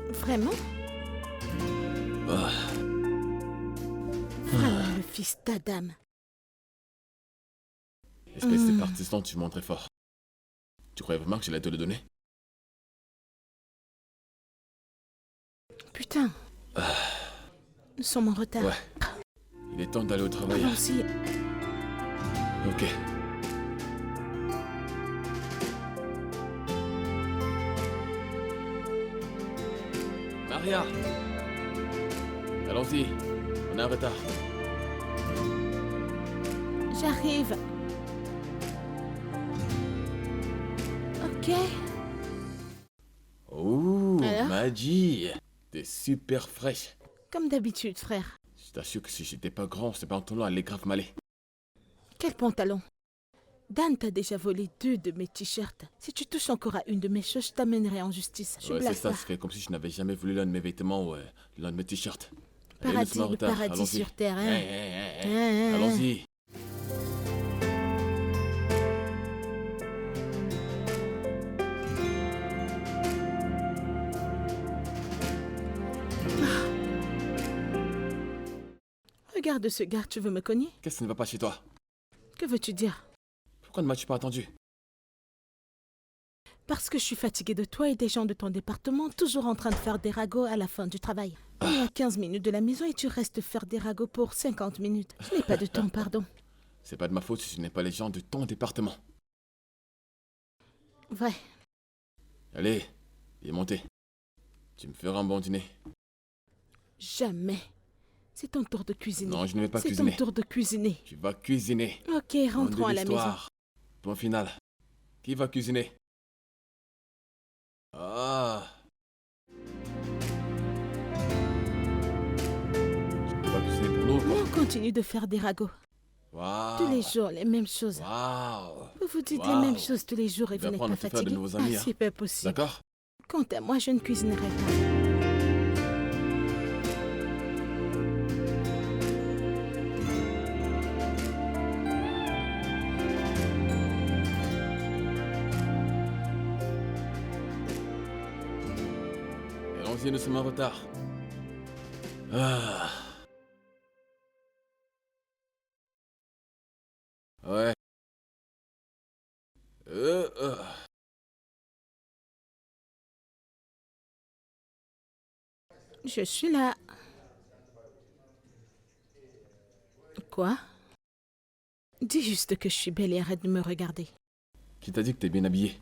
Vraiment? Ah, Vraiment le fils d'Adam. espèce de partisan, tu mens très fort. Tu croyais vraiment que j'allais te le donner? Putain. Nous sommes en retard. Ouais. Il est temps d'aller au travail. Allons-y. Ok. Maria! Allons-y, on est en retard. J'arrive. Ok. Oh, Alors? Madji! T'es super fraîche. Comme d'habitude, frère. Je t'assure que si j'étais pas grand, ce pantalon allait grave m'aller. Quel pantalon? Dan t'a déjà volé 2 de mes t-shirts. Si tu touches encore à une de mes choses, je t'amènerai en justice. Je Ouais, c'est blague ça, pas. c'est fait comme si je n'avais jamais voulu l'un de mes vêtements ou l'un de mes t-shirts. Allez, Paradis, laisse-moi en le retard, paradis allons-y. sur terre, hein. Hey, hey, hey, hey. Hein, hein, Allons-y. Regarde ce gars, tu veux me cogner? Qu'est-ce qui ne va pas chez toi? Que veux-tu dire? Pourquoi ne m'as-tu pas attendu? Parce que je suis fatiguée de toi et des gens de ton département, toujours en train de faire des ragots à la fin du travail. On est à 15 minutes de la maison et tu restes faire des ragots pour 50 minutes. Je n'ai pas de temps, pardon. C'est pas de ma faute si ce n'est pas les gens de ton département. Ouais, Allez, viens monter. Tu me feras un bon dîner. jamais. C'est ton tour de cuisiner. Non, je ne vais pas C'est cuisiner. ton tour de cuisiner. Tu vas cuisiner. Ok, Fin de rentrons à la maison. l'histoire. Point final. Qui va cuisiner? Ah. Tu vas cuisiner pour nous ou Nous, quoi? on continue de faire des ragots. Waouh. Tous les jours, les mêmes choses. Waouh. Vous vous dites les Waouh. mêmes choses tous les jours et Tu vas vous n'êtes apprendre pas à te faire de fatigué. nouveaux amis, hein. C'est pas possible. D'accord? Quant à moi, je ne cuisinerai pas. Allons-y, nous sommes en retard. Ah. Ouais. Euh, euh. Je suis là. Quoi? Dis juste que je suis belle et arrête de me regarder. Qui t'a dit que t'es bien habillé?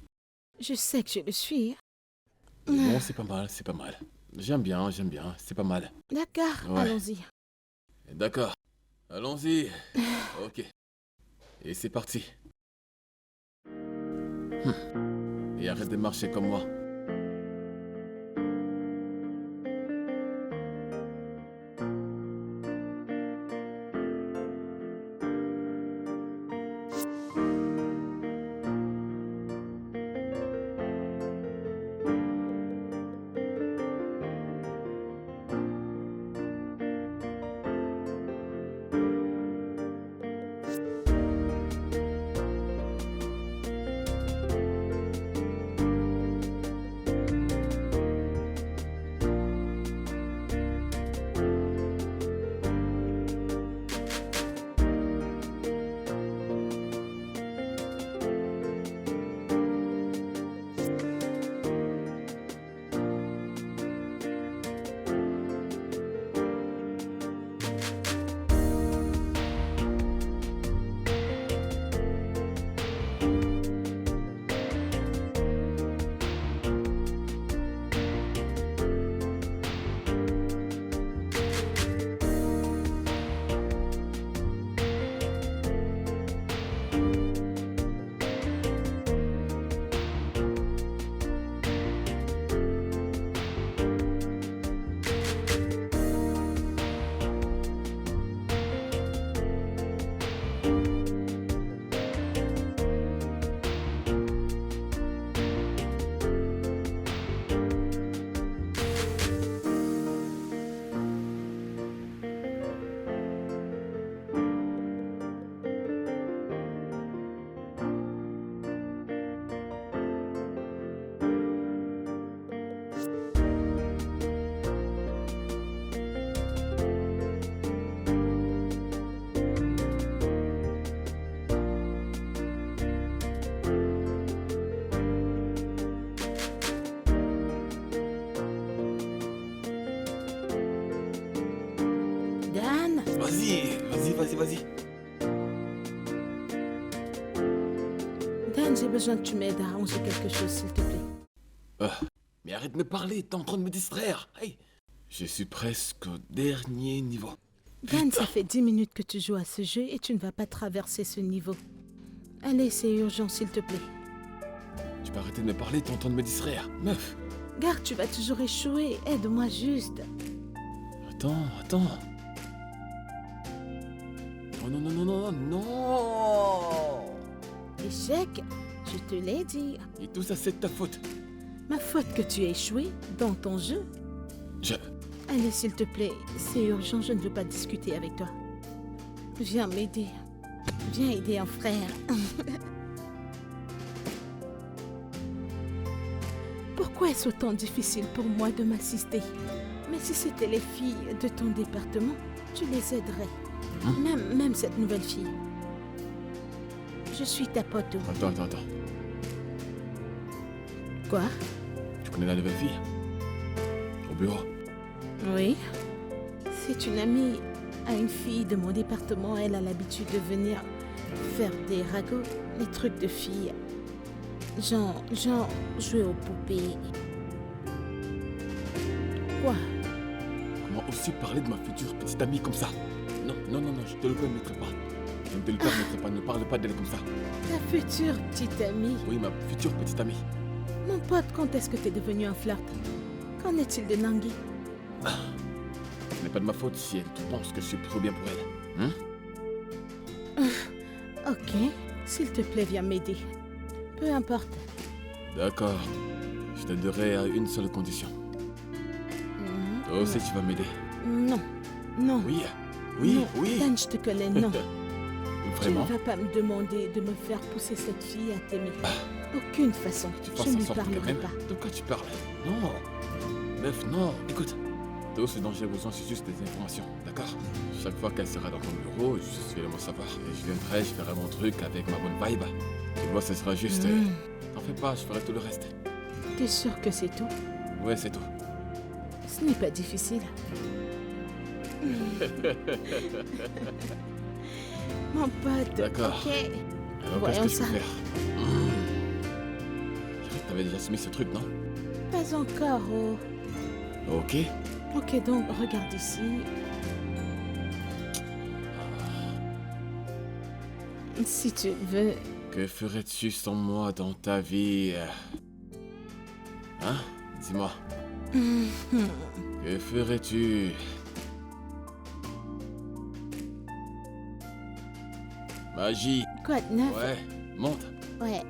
Je sais que je le suis. Bon, c'est pas mal, c'est pas mal. J'aime bien, c'est pas mal. D'accord, Ouais. allons-y. D'accord. Allons-y. Ok. Et c'est parti. Et arrête de marcher comme moi. Vas-y. Dan, j'ai besoin que tu m'aides à ranger quelque chose, s'il te plaît. Mais arrête de me parler, t'es en train de me distraire. Hey. Je suis presque au dernier niveau. Dan, ça fait 10 minutes que tu joues à ce jeu et tu ne vas pas traverser ce niveau. Allez, c'est urgent, s'il te plaît. Tu peux arrêter de me parler, t'es en train de me distraire. Meuf. Gare, tu vas toujours échouer. Aide-moi juste. Attends. Non. Échec, je te l'ai dit. Et tout ça, c'est de ta faute. Ma faute que tu aies échoué dans ton jeu. Allez, s'il te plaît, c'est urgent, je ne veux pas discuter avec toi. Viens m'aider. Viens aider un frère. Pourquoi est-ce autant difficile pour moi de m'assister? Mais si c'était les filles de ton département, tu les aiderais. Même cette nouvelle fille. Je suis ta pote. Attends. Quoi? Tu connais la nouvelle fille? Au bureau? Oui. C'est une amie à une fille de mon département. Elle a l'habitude de venir faire des ragots, les trucs de filles. Genre jouer aux poupées. Quoi? Comment aussi parler de ma future petite amie comme ça? Non, je te le permettrai pas. Je ne te le permettrai pas, ne parle pas d'elle comme ça. Ta future petite amie? Oui, ma future petite amie. Mon pote, quand est-ce que t'es devenu un flirt? Qu'en est-il de Nangui? Ce n'est pas de ma faute si elle pense que je suis trop bien pour elle. Ok, s'il te plaît, viens m'aider. Peu importe. D'accord. Je t'aiderai à une seule condition. Toi aussi, tu vas m'aider. Non. Oui. Non. Dan, je te connais, non. Vraiment? Tu ne vas pas me demander de me faire pousser cette fille à t'aimer. Aucune façon. Je ne lui parlerai pas. De quoi tu parles? Non. Meuf, non. Écoute. Tout ce dont j'ai besoin, c'est juste des informations, d'accord? Chaque fois qu'elle sera dans ton bureau, je vais le savoir. Et je viendrai, je ferai mon truc avec ma bonne vibe. Tu vois, ce sera juste... T'en fais pas, je ferai tout le reste. T'es sûr que c'est tout? Ouais, c'est tout. Ce n'est pas difficile. Mon pote. D'accord. Ok. Alors, qu'est-ce que je peux faire? T'avais déjà soumis ce truc, non? Pas encore, oh. Ok. Ok, donc, regarde ici. Si tu veux... Que ferais-tu sans moi dans ta vie? Hein? Dis-moi. Que ferais-tu? Magie. Quoi de neuf? Ouais, monte. Ouais.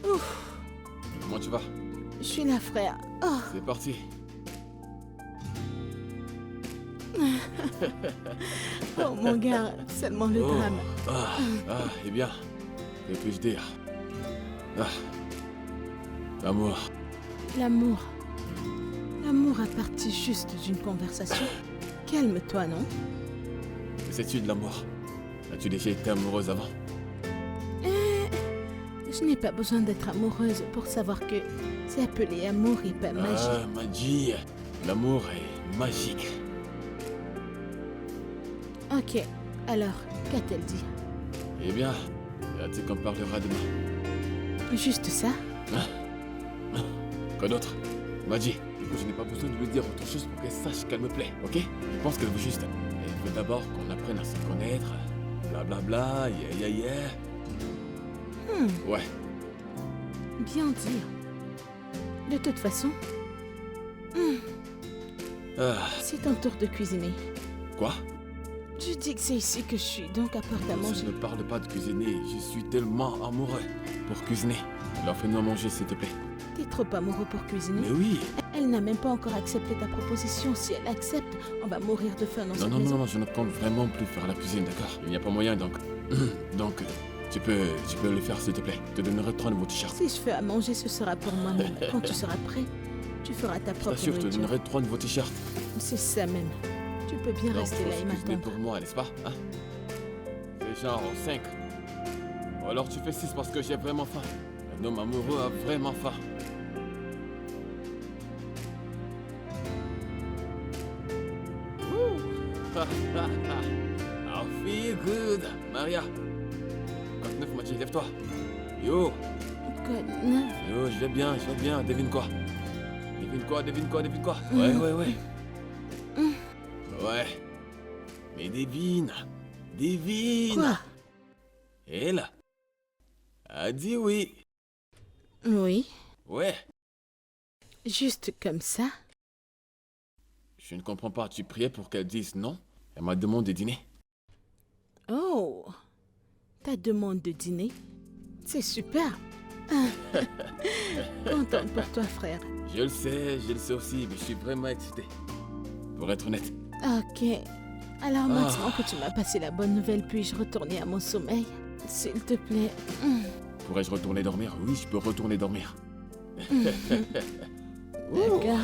Ouf. Comment tu vas? Je suis là, frère. Oh. C'est parti. Oh mon gars, seulement le drame. Eh bien, que puis-je dire? L'amour. L'amour. L'amour a parti juste d'une conversation. Calme-toi, non? Que sais-tu de l'amour? As-tu déjà été amoureuse avant? Je n'ai pas besoin d'être amoureuse pour savoir que c'est appelé amour et pas magie. Magie. L'amour est magique. Ok, alors, qu'a-t-elle dit? Eh bien, tu qu'on parlera demain. Juste ça? Quoi d'autre? Magie. Écoute, je n'ai pas besoin de lui dire autre chose pour qu'elle sache qu'elle me plaît, ok? Je pense qu'elle veut juste... Elle veut d'abord qu'on apprenne à se connaître. Blablabla, yeah. Ouais. Bien dire. De toute façon... C'est ton tour de cuisiner. Quoi? Je dis que c'est ici que je suis, donc apporte à manger. Je ne parle pas de cuisiner, je suis tellement amoureux pour cuisiner. Alors fais-nous à manger, s'il te plaît. T'es trop amoureux pour cuisiner? Mais oui. Elle n'a même pas encore accepté ta proposition. Si elle accepte, on va mourir de faim dans cette maison. Non, je ne compte vraiment plus faire la cuisine, d'accord? Il n'y a pas moyen, donc... donc, tu peux le faire, s'il te plaît. Je te donnerai 3 nouveaux t-shirts. Si je fais à manger, ce sera pour moi-même. Quand tu seras prêt, tu feras ta propre T'assure, je te nourriture. donnerai 3 nouveaux t-shirts. C'est ça même. Tu peux bien Donc, rester là et faut cuisiner m'attendre. pour moi, n'est-ce pas? Hein? C'est genre 5. Ou alors tu fais 6 parce que j'ai vraiment faim. L'homme amoureux a vraiment faim. I feel good. Maria. Code 9, Mathieu, lève-toi. Yo. Code 9. Yo, je vais bien. Devine quoi? Devine quoi? Ouais. Ouais. Mais devine. Quoi? Elle a dit oui. Oui. Ouais. Juste comme ça? Je ne comprends pas. Tu priais pour qu'elle dise non? Elle m'a demandé de dîner. Oh, ta demande de dîner? C'est super. Contente pour toi, frère. Je le sais aussi, mais je suis vraiment excité. Pour être honnête. Ok. Alors maintenant que tu m'as passé la bonne nouvelle, puis-je retourner à mon sommeil? S'il te plaît. Pourrais-je retourner dormir? Oui, je peux retourner dormir. D'accord.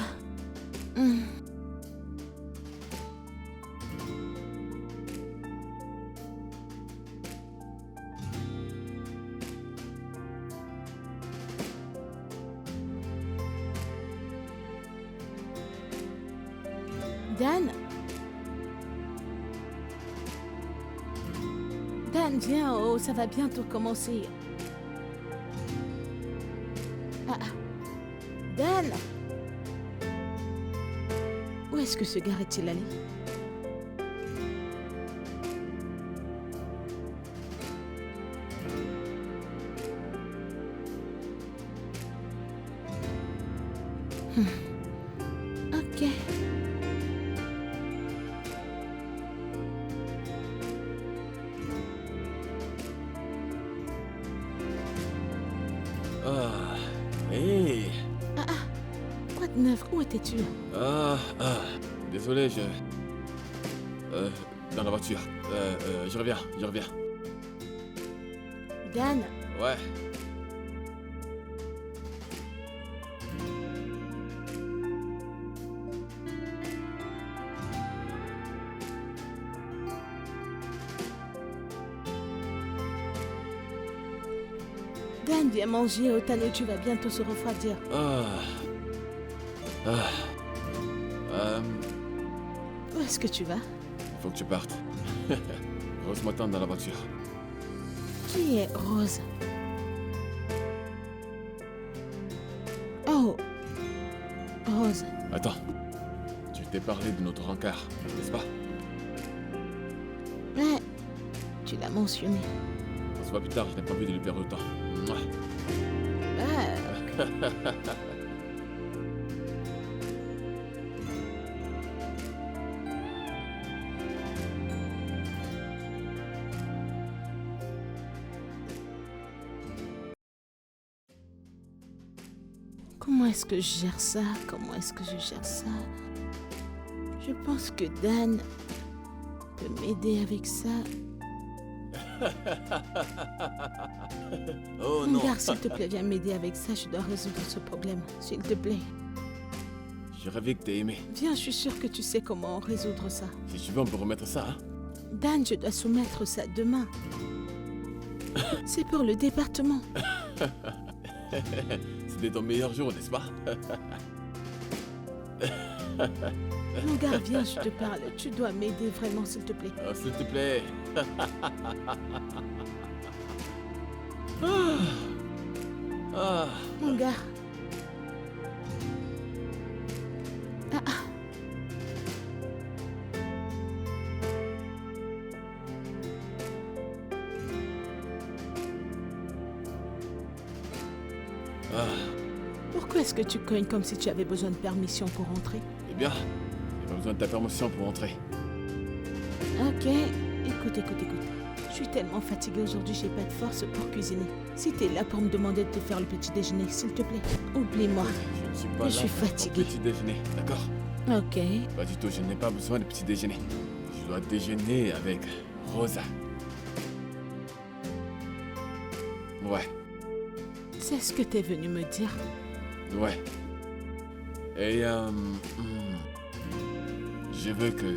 Dan? Dan, viens, oh, ça va bientôt commencer. Dan? Où est-ce que ce gars est-il allé? Ok. Hey. Quoi de neuf? Où étais-tu? Désolé, dans la voiture. Je reviens. Dan? Ouais. Dan, viens manger au Tano, tu vas bientôt se refroidir. Où est-ce que tu vas? Il faut que tu partes. Rose m'attend dans la voiture. Qui est Rose? Oh, Rose. Attends. Tu t'es parlé de notre rencard, n'est-ce pas? Mais tu l'as mentionné. On se voit plus tard, je n'ai pas envie de lui perdre le temps. Mouah. Comment est-ce que je gère ça? Je pense que Dan peut m'aider avec ça. Oh Mon non. gars, s'il te plaît, viens m'aider avec ça. Je dois résoudre ce problème. S'il te plaît. J'ai rêvé que t'aies aimé. Viens, je suis sûre que tu sais comment résoudre ça. Si tu veux, on peut remettre ça, hein? Dan, je dois soumettre ça demain. C'est pour le département. C'était ton meilleur jour, n'est-ce pas? Mon gars, viens, je te parle. Tu dois m'aider vraiment, s'il te plaît. Oh, s'il te plaît. Mon gars. Pourquoi est-ce que tu cognes comme si tu avais besoin de permission pour entrer? Eh bien, j'ai pas besoin de ta permission pour entrer. Ok, écoute. Je suis tellement fatiguée aujourd'hui, j'ai pas de force pour cuisiner. Si t'es là pour me demander de te faire le petit déjeuner, s'il te plaît, oublie-moi. Je ne suis pas là Je suis pour ton fatiguée. petit déjeuner, d'accord? Ok. Pas du tout, je n'ai pas besoin de petit déjeuner. Je dois déjeuner avec Rosa. Ouais, C'est ce que t'es venu me dire. ouais. Et je veux que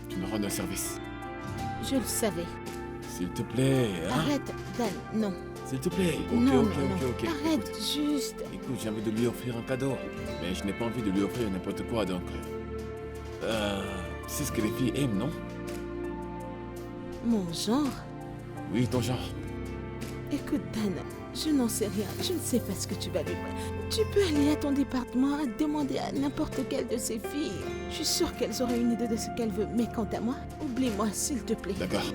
tu me rendes un service. Je le savais. S'il te plaît, hein? Arrête, Dan, non. S'il te plaît. Ok, non, ok, non, ok, non. ok. Arrête, juste. Écoute, j'ai envie de lui offrir un cadeau. Mais je n'ai pas envie de lui offrir n'importe quoi, donc... c'est ce que les filles aiment, non? Mon genre? Oui, ton genre. Écoute, Dan, je n'en sais rien. Je ne sais pas ce que tu vas lui... Tu peux aller à ton département, demander à n'importe quelle de ces filles. Je suis sûre qu'elles auraient une idée de ce qu'elles veulent. Mais quant à moi, oublie-moi, s'il te plaît. D'accord.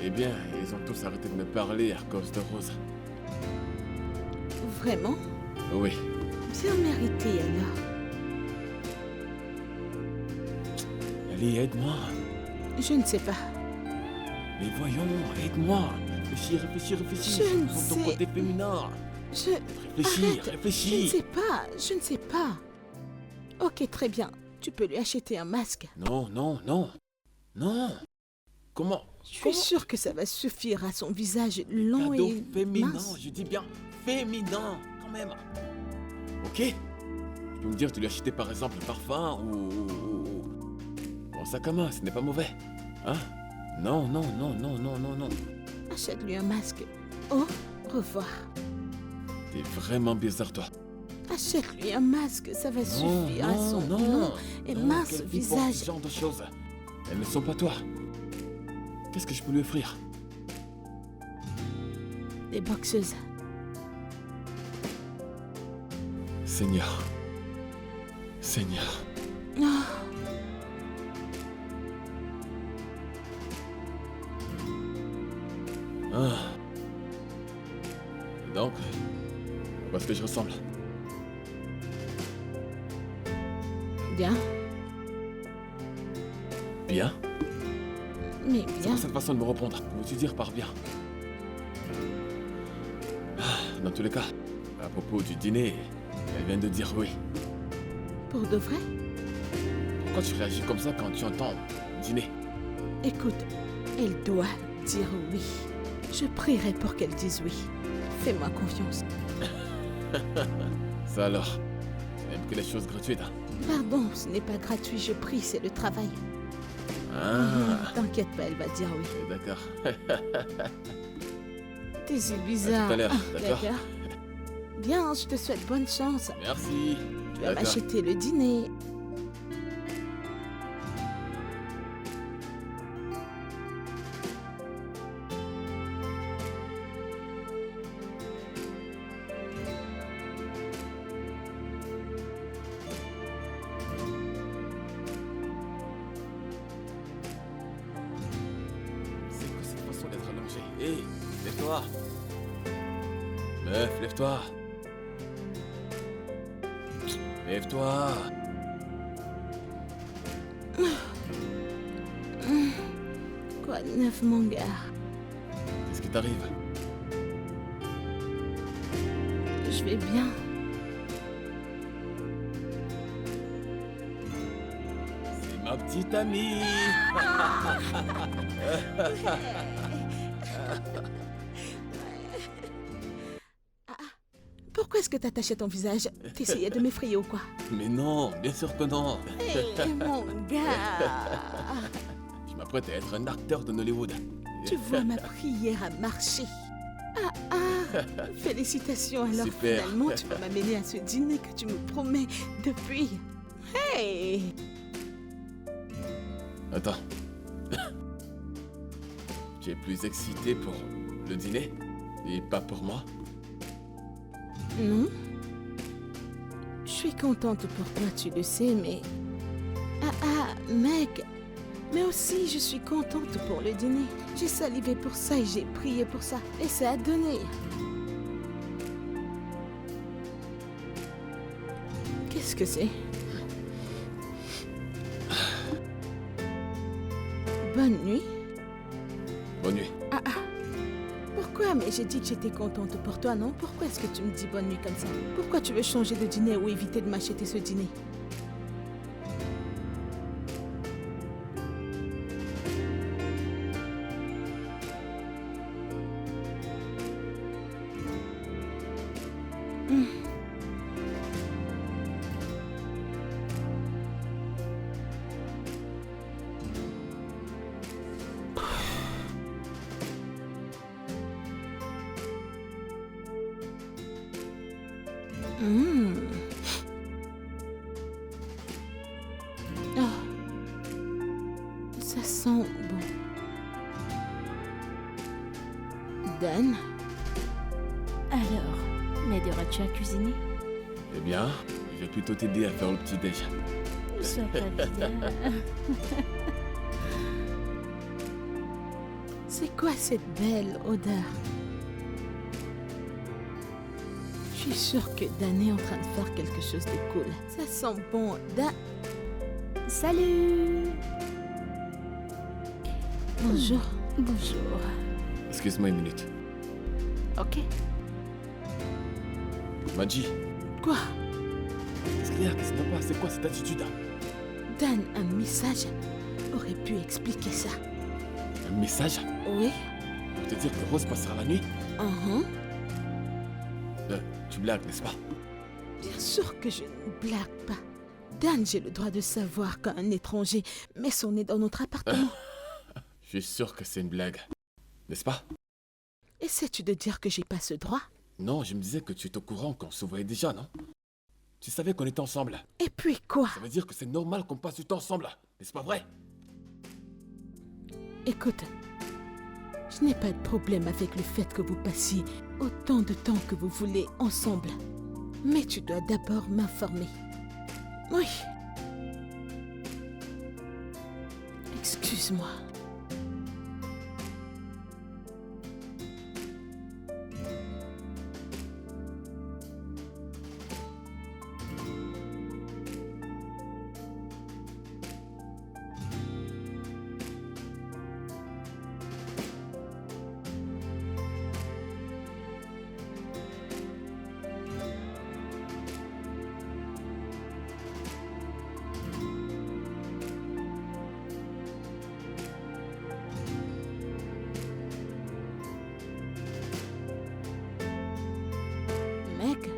Eh bien, ils ont tous arrêté de me parler à cause de Rose. Vraiment? Oui. Bien mérité, alors. Allez, aide-moi. Je ne sais pas. Mais voyons, aide-moi. Réfléchis, réfléchis, réfléchis. Je ne Prends ton sais- côté féminin. Je... Réfléchis, Arrête. Je ne réfléchis. sais pas. Je ne sais pas. Ok, très bien. Tu peux lui acheter un masque. Non, non, non. Non. Comment? Je suis sûre que ça va suffire à son visage long Cadeau et féminin, mince. je dis bien féminin, quand même. Ok? Tu peux me dire, tu lui as acheté par exemple un parfum ou un sac à main, ce n'est pas mauvais. Hein? Non, non, non, non, non, non, non. Achète-lui un masque. Au revoir. T'es vraiment bizarre, toi. Achète-lui un masque, ça va Non, suffire à son non, long non. et Non, mince quelle fille porte visage. ce genre de choses. Elles ne sont pas toi. Qu'est-ce que je peux lui offrir? Des boxeuses. Seigneur. Seigneur. Oh, Ah. Donc, à ce que je ressemble. bien. Bien? Mais C'est bien. pour cette façon de me reprendre. Veux-tu dire par bien? Dans tous les cas, à propos du dîner, elle vient de dire oui. Pour de vrai? Pourquoi tu réagis comme ça quand tu entends dîner? Écoute, elle doit dire oui. Je prierai pour qu'elle dise oui. Fais-moi confiance. Ça alors, tu n'aimes que les choses gratuites, hein? Pardon, ce n'est pas gratuit, je prie, c'est le travail. Ah, T'inquiète pas, elle va dire oui. d'accord. T'es si bizarre. tout à l'heure, Ah, d'accord. Bien, je te souhaite bonne chance. Merci. Tu vas D'accord. m'acheter le dîner. C'est quoi cette façon d'être allongé? Hé, lève-toi. Meuf, lève-toi. Lève-toi. Quoi de neuf, mon gars? Qu'est-ce qui t'arrive? Je vais bien. C'est ma petite amie. Pourquoi est-ce que t'attachais ton visage? T'essayais de m'effrayer ou quoi? Mais non, bien sûr que non. Hé, mon gars! Je m'apprête à être un acteur de Hollywood. Tu vois, ma prière a marché. Félicitations, alors Super. finalement tu vas m'amener à ce dîner que tu me promets depuis. Hey! Attends. Tu es plus excité pour le dîner et pas pour moi? Non? Je suis contente pour toi, tu le sais, mais... mec! Mais aussi, je suis contente pour le dîner. J'ai salivé pour ça et j'ai prié pour ça. Et ça a donné. Qu'est-ce que c'est? Bonne nuit. Bonne nuit. Pourquoi? Mais j'ai dit que j'étais contente pour toi, non? Pourquoi est-ce que tu me dis bonne nuit comme ça? Pourquoi tu veux changer de dîner ou éviter de m'acheter ce dîner? Hmm. Ah, ça sent bon. Dan, Alors, m'aideras-tu à cuisiner? Eh bien, je vais plutôt t'aider à faire le petit-déj. Sois pas bizarre. c'est quoi cette belle odeur? Je suis sûre que Dan est en train de faire quelque chose de cool. Ça sent bon. Salut! Bonjour. Bonjour. Excuse-moi une minute. Ok. Madji, Quoi? qu'est-ce qu'il y a? Qu'est-ce qui ne va pas? C'est quoi cette attitude là? Dan, un message aurait pu expliquer ça. Un message Oui? pour te dire que Rose passera la nuit? Uh-huh. Tu blagues, n'est-ce pas? Bien sûr que je ne blague pas. Dan, j'ai le droit de savoir quand un étranger met son nez dans notre appartement. Je suis sûr que c'est une blague. N'est-ce pas? Essaies-tu de dire que j'ai pas ce droit? Non, je me disais que tu étais au courant qu'on se voyait déjà, non? Tu savais qu'on était ensemble. Et puis quoi? Ça veut dire que c'est normal qu'on passe du temps ensemble. N'est-ce pas vrai? Écoute, je n'ai pas de problème avec le fait que vous passiez autant de temps que vous voulez ensemble. Mais tu dois d'abord m'informer. Oui. Excuse-moi. Meg?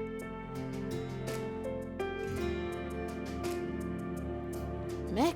Meg?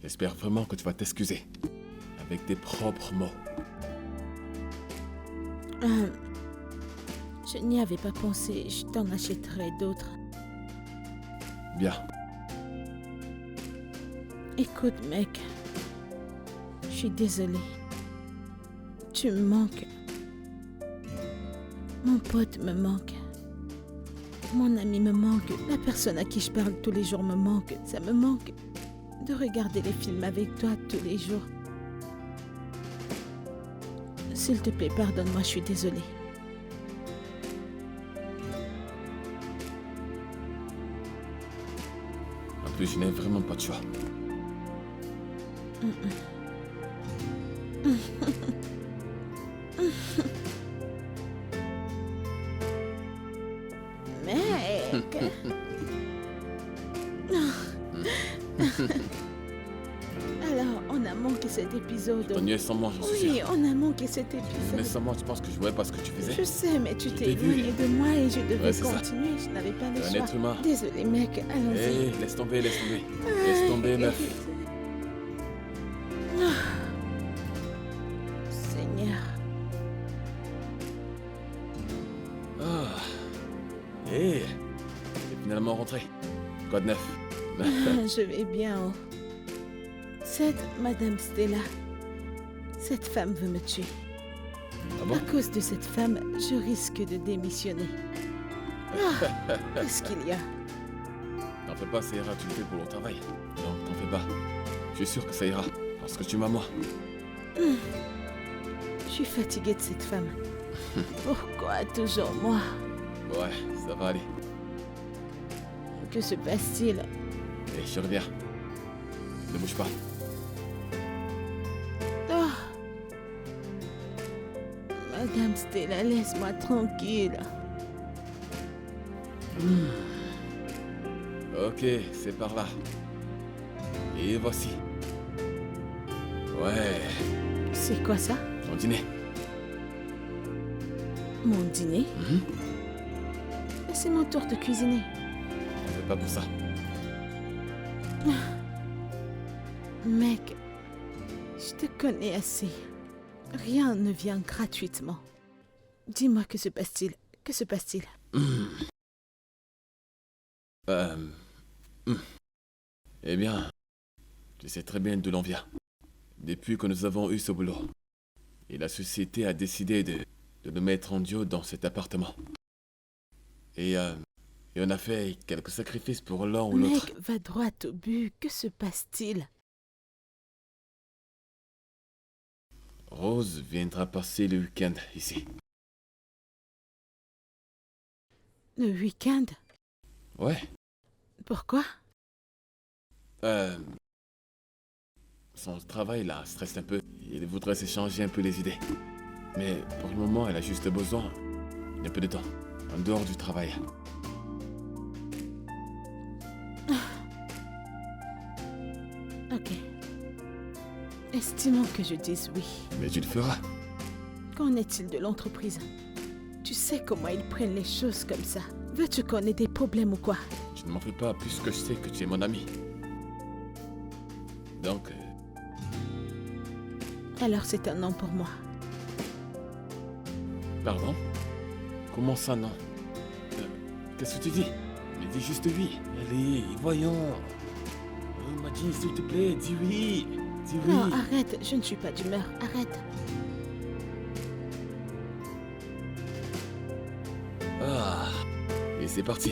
J'espère vraiment que tu vas t'excuser. Avec tes propres mots. Je n'y avais pas pensé. Je t'en achèterai d'autres. Bien. Écoute, mec. Je suis désolée. Tu me manques. Mon pote me manque. Mon ami me manque. La personne à qui je parle tous les jours me manque. Ça me manque de regarder les films avec toi tous les jours. S'il te plaît, pardonne-moi, je suis désolée. En plus, je n'ai vraiment pas de choix. Mec. Alors, on a manqué cet épisode. T'ennuyais sans moi, j'en suis Oui, sûr. on a manqué cet Mais épisode. sans moi, tu penses que je voyais pas ce que tu faisais? Je sais, mais tu Je t'es t'ai vu. éloigné de moi et je devais Ouais, c'est ça. continuer. Je n'avais pas le T'es un choix. être humain. Désolé, mec. Allons-y. Hé, laisse tomber, laisse tomber. Laisse tomber, meuf. Seigneur. Ah. Hé, t'es finalement rentré. Quoi de neuf? Je vais bien. Oh. Cette Madame Stella, cette femme veut me tuer. Ah bon? À cause de cette femme, je risque de démissionner. Ah, qu'est-ce qu'il y a? T'en fais pas, ça ira, tu le fais pour le travail. Non, t'en fais pas. Je suis sûr que ça ira. Parce que tu m'as moi. Je suis fatiguée de cette femme. Pourquoi toujours moi? Ouais, ça va aller. Que se passe-t-il? Et je reviens. Ne bouge pas. Oh. Madame Stella, laisse-moi tranquille. Ok, c'est par là. Et voici. Ouais, C'est quoi ça? ton dîner. Mon dîner? C'est mon tour de cuisiner. T'en fais pas pour ça. Mec, je te connais assez. Rien ne vient gratuitement. Dis-moi, que se passe-t-il? Que se passe-t-il? Eh bien, tu sais très bien d'où l'on vient. Depuis que nous avons eu ce boulot. Et la société a décidé de nous mettre en duo dans cet appartement. Et on a fait quelques sacrifices pour l'un ou l'autre. Mec, va droit au but. Que se passe-t-il? Rose viendra passer le week-end ici. Le week-end? Ouais. Pourquoi? Son travail la stresse un peu. Il voudrait s'échanger un peu les idées. Mais pour le moment, elle a juste besoin d'un peu de temps, en dehors du travail. Ok. Estimons que je dise oui. Mais tu le feras. Qu'en est-il de l'entreprise? Tu sais comment ils prennent les choses comme ça. Veux-tu qu'on ait des problèmes ou quoi? Tu ne m'en fais pas puisque je sais que tu es mon ami. Donc, Alors c'est un non pour moi. pardon? Comment ça, non? Qu'est-ce que tu dis? Mais dis juste oui. Allez, voyons. Oh, Madji, s'il te plaît, dis oui. Dis oui. Non, arrête, je ne suis pas d'humeur. Arrête. Ah. Et c'est parti.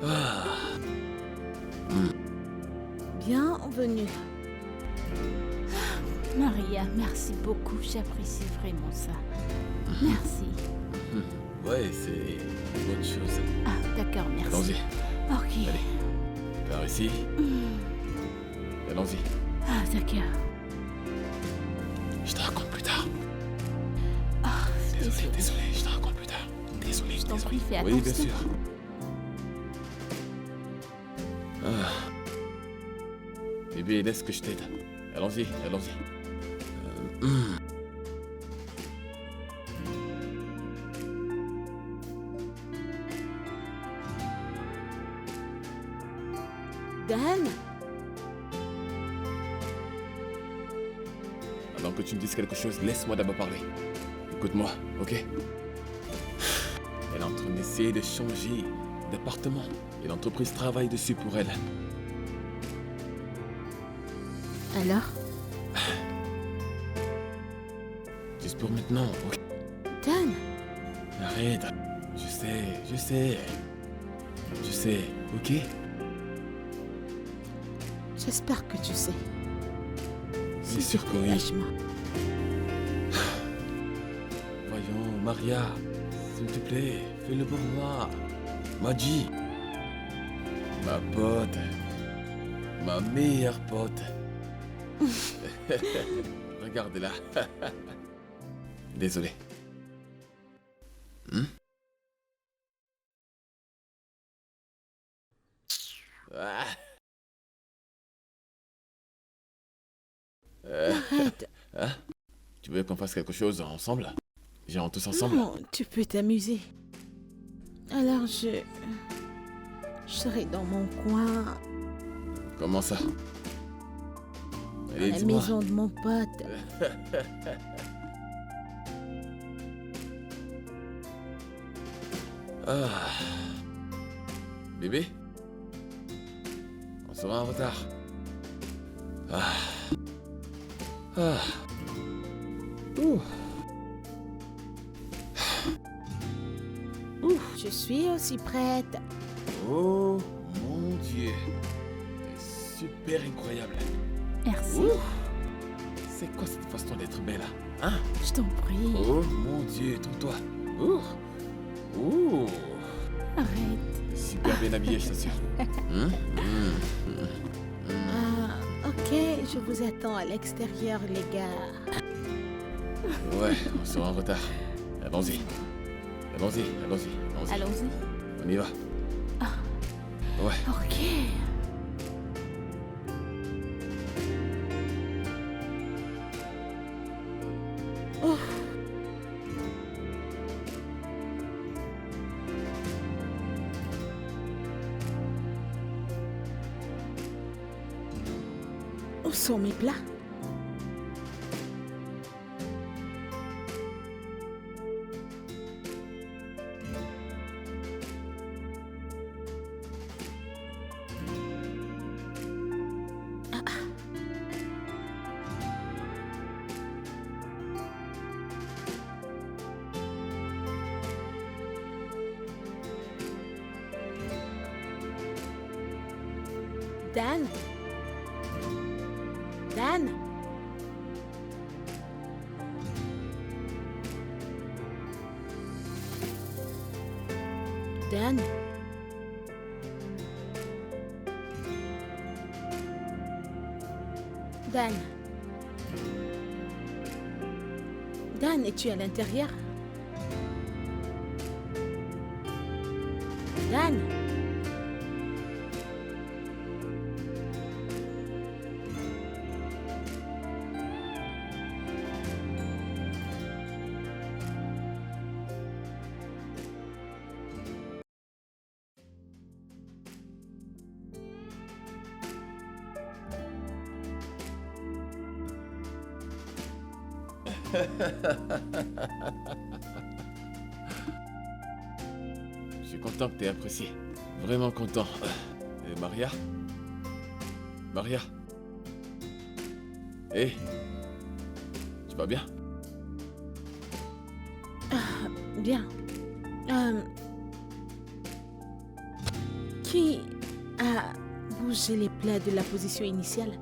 Ah. Bienvenue. Maria, merci beaucoup. J'apprécie vraiment ça. Merci. Ouais, c'est une bonne chose. Ah, d'accord, merci. Allons-y. Ok. Allez. Par ici. Allons-y. Ah, d'accord. Je te raconte plus tard. Ah, Désolé, je te raconte plus tard. Désolé, Je t'en prie, fais Oui, bien attention. sûr. Ah. Bébé, laisse que je t'aide. Allons-y, allons-y. Dan? Avant que tu me dises quelque chose, laisse-moi d'abord parler. Écoute-moi, ok? Elle est en train d'essayer de changer d'appartement. Et l'entreprise travaille dessus pour elle. Alors? Juste pour maintenant, ok? Dan? Arrête. Je sais, ok? J'espère que tu sais. Bien sûr que oui. Lâche-moi. Voyons, Maria, s'il te plaît, fais-le pour moi. Madji, ma pote, ma meilleure pote. Regarde-la. Désolé. Ah. Arrête. Hein? Tu veux qu'on fasse quelque chose ensemble? Genre tous ensemble? Non, tu peux t'amuser. Alors je serai dans mon coin, Comment ça? à Allez, la dis-moi. maison de mon pote. Ah. Bébé? On sera en retard. Ah. Ah. Ouh. Je suis aussi prête. Oh mon Dieu. C'est super incroyable. Merci. Ouh. C'est quoi cette façon d'être belle là? Hein? Je t'en prie. Oh mon Dieu, trouve-toi. Ouh. Ouh. Arrête. Super bien habillé, je t'assure. Ok, je vous attends à l'extérieur, les gars. Ouais, on sera en retard. Allons-y. Allons-y, allons-y, allons-y. Allons-y. On y va. Ouais. Ok. Oh, où sont mes plats? Dan? Dan? Dan? Dan? Dan, es-tu à l'intérieur? Dan? Je suis content que tu aies apprécié. Vraiment content. Et Maria? Maria? Hé? Tu vas bien? Bien. Qui a bougé les plats de la position initiale?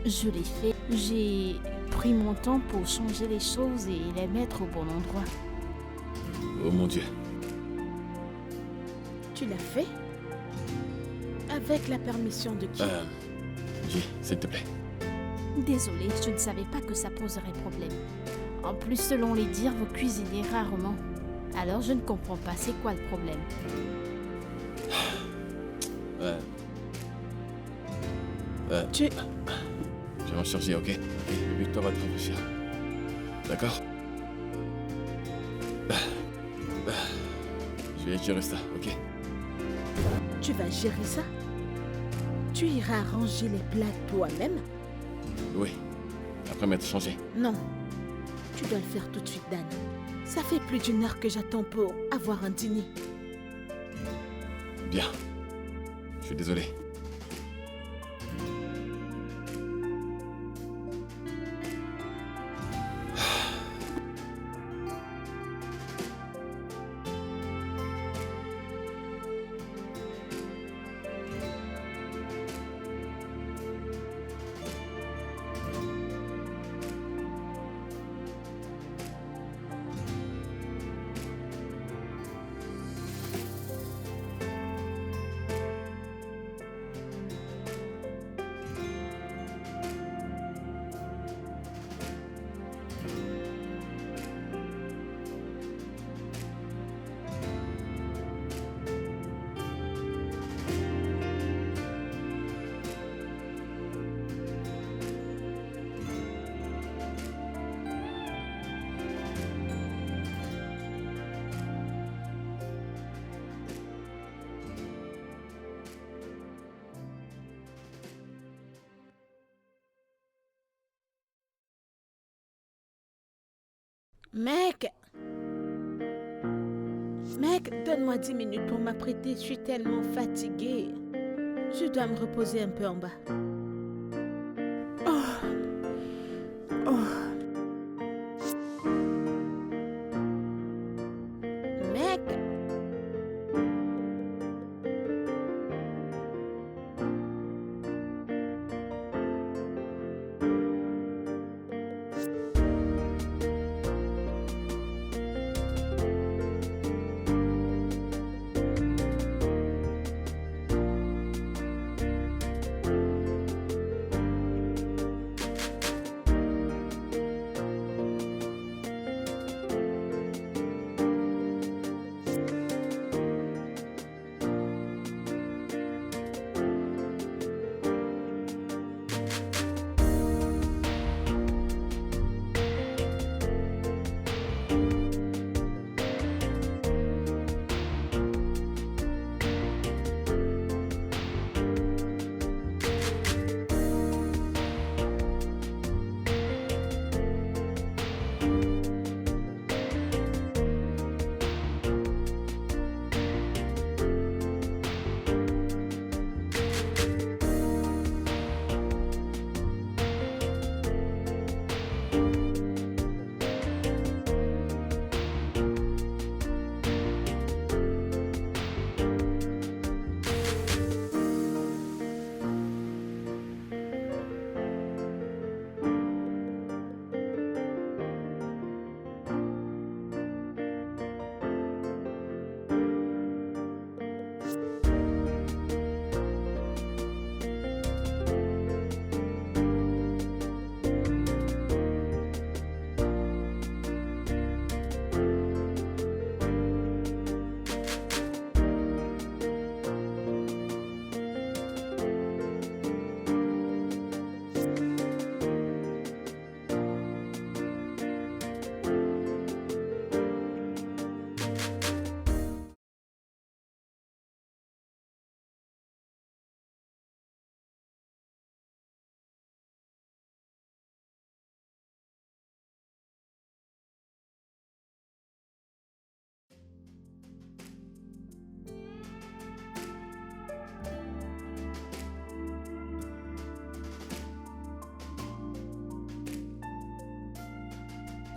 Je l'ai fait. J'ai pris mon temps pour changer les choses et les mettre au bon endroit. Oh mon Dieu. Tu l'as fait? Avec la permission de qui? J, s'il te plaît. Désolée, je ne savais pas que ça poserait problème. En plus, selon les dires, vous cuisinez rarement. Alors je ne comprends pas, c'est quoi le problème? Tu... Je vais m'en charger, ok? Et bébé, toi va te rafraîchir. D'accord? Je vais gérer ça, ok? Tu vas gérer ça? Tu iras ranger les plats toi-même? Oui. Après m'être changé. Non. Tu dois le faire tout de suite, Dan. Ça fait plus d'une heure que j'attends pour avoir un dîner. Bien. Je suis désolé. Mec! Mec, donne-moi 10 minutes pour m'apprêter, je suis tellement fatiguée. Je dois me reposer un peu en bas. Oh. Mec!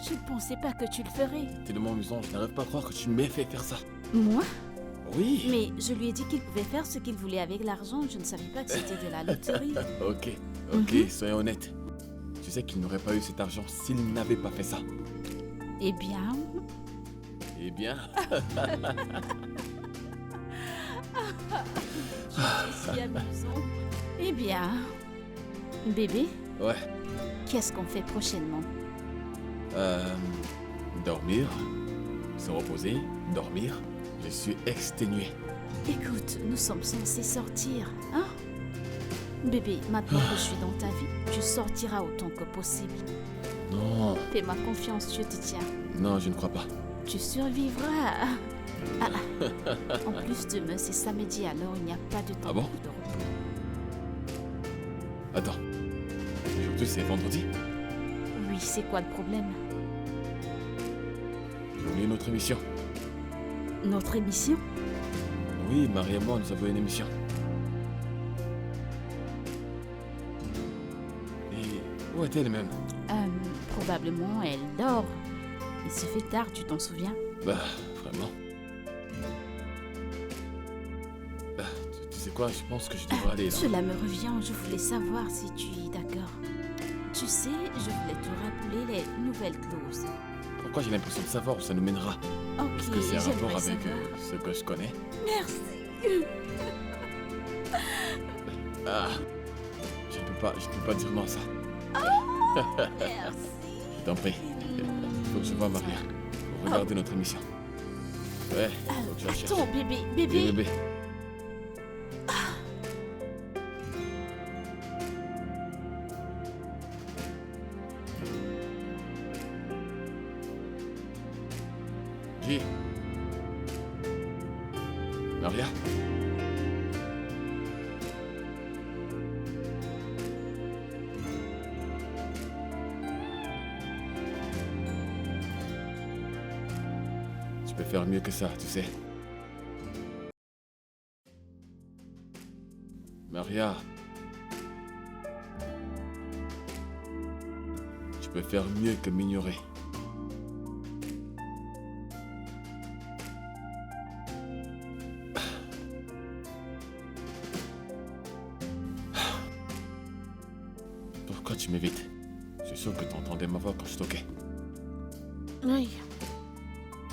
Je ne pensais pas que tu le ferais. C'est tellement amusant, je n'arrive pas à croire que tu m'aies fait faire ça. Moi? Oui. Mais je lui ai dit qu'il pouvait faire ce qu'il voulait avec l'argent. Je ne savais pas que c'était de la loterie. Ok, soyons honnêtes. Tu sais qu'il n'aurait pas eu cet argent s'il n'avait pas fait ça. Eh bien... Eh bien... C'est si amusant. Eh bien... Bébé, Ouais. qu'est-ce qu'on fait prochainement? Dormir, se reposer, dormir. Je suis exténué. Écoute, nous sommes censés sortir, hein? Bébé, maintenant que je suis dans ta vie, tu sortiras autant que possible. Non, Fais-moi confiance, je te tiens. non, je ne crois pas. Tu survivras. En plus, demain, c'est samedi, alors il n'y a pas de temps Ah bon? de repos. Attends. Aujourd'hui, c'est vendredi. Oui, c'est quoi le problème? J'ai oublié notre émission. Notre émission? Oui, Marie et moi, nous avons une émission. Et où est-elle même? Probablement, elle dort. Il se fait tard, tu t'en souviens? Bah, vraiment. Bah, tu sais quoi, je pense que je devrais aller là. Cela me revient, je voulais savoir si tu es d'accord. Tu sais, je voulais te rappeler les nouvelles clauses. Pourquoi j'ai l'impression de savoir où ça nous mènera? Ok, Est-ce que c'est un rapport j'aimerais avec savoir. ce que je connais? Merci. Ah, je ne peux pas dire non à ça. Merci. Je t'en prie. Faut que je voie Maria pour regarder notre émission. Ouais, faut que je la cherche. Attends, bébé, Oui, bébé. bébé. J. Maria. peux faire mieux que ça, tu sais. Maria. Tu peux faire mieux que m'ignorer. Pourquoi tu m'évites? Je suis sûr que tu entendais ma voix quand je toquais. Oui.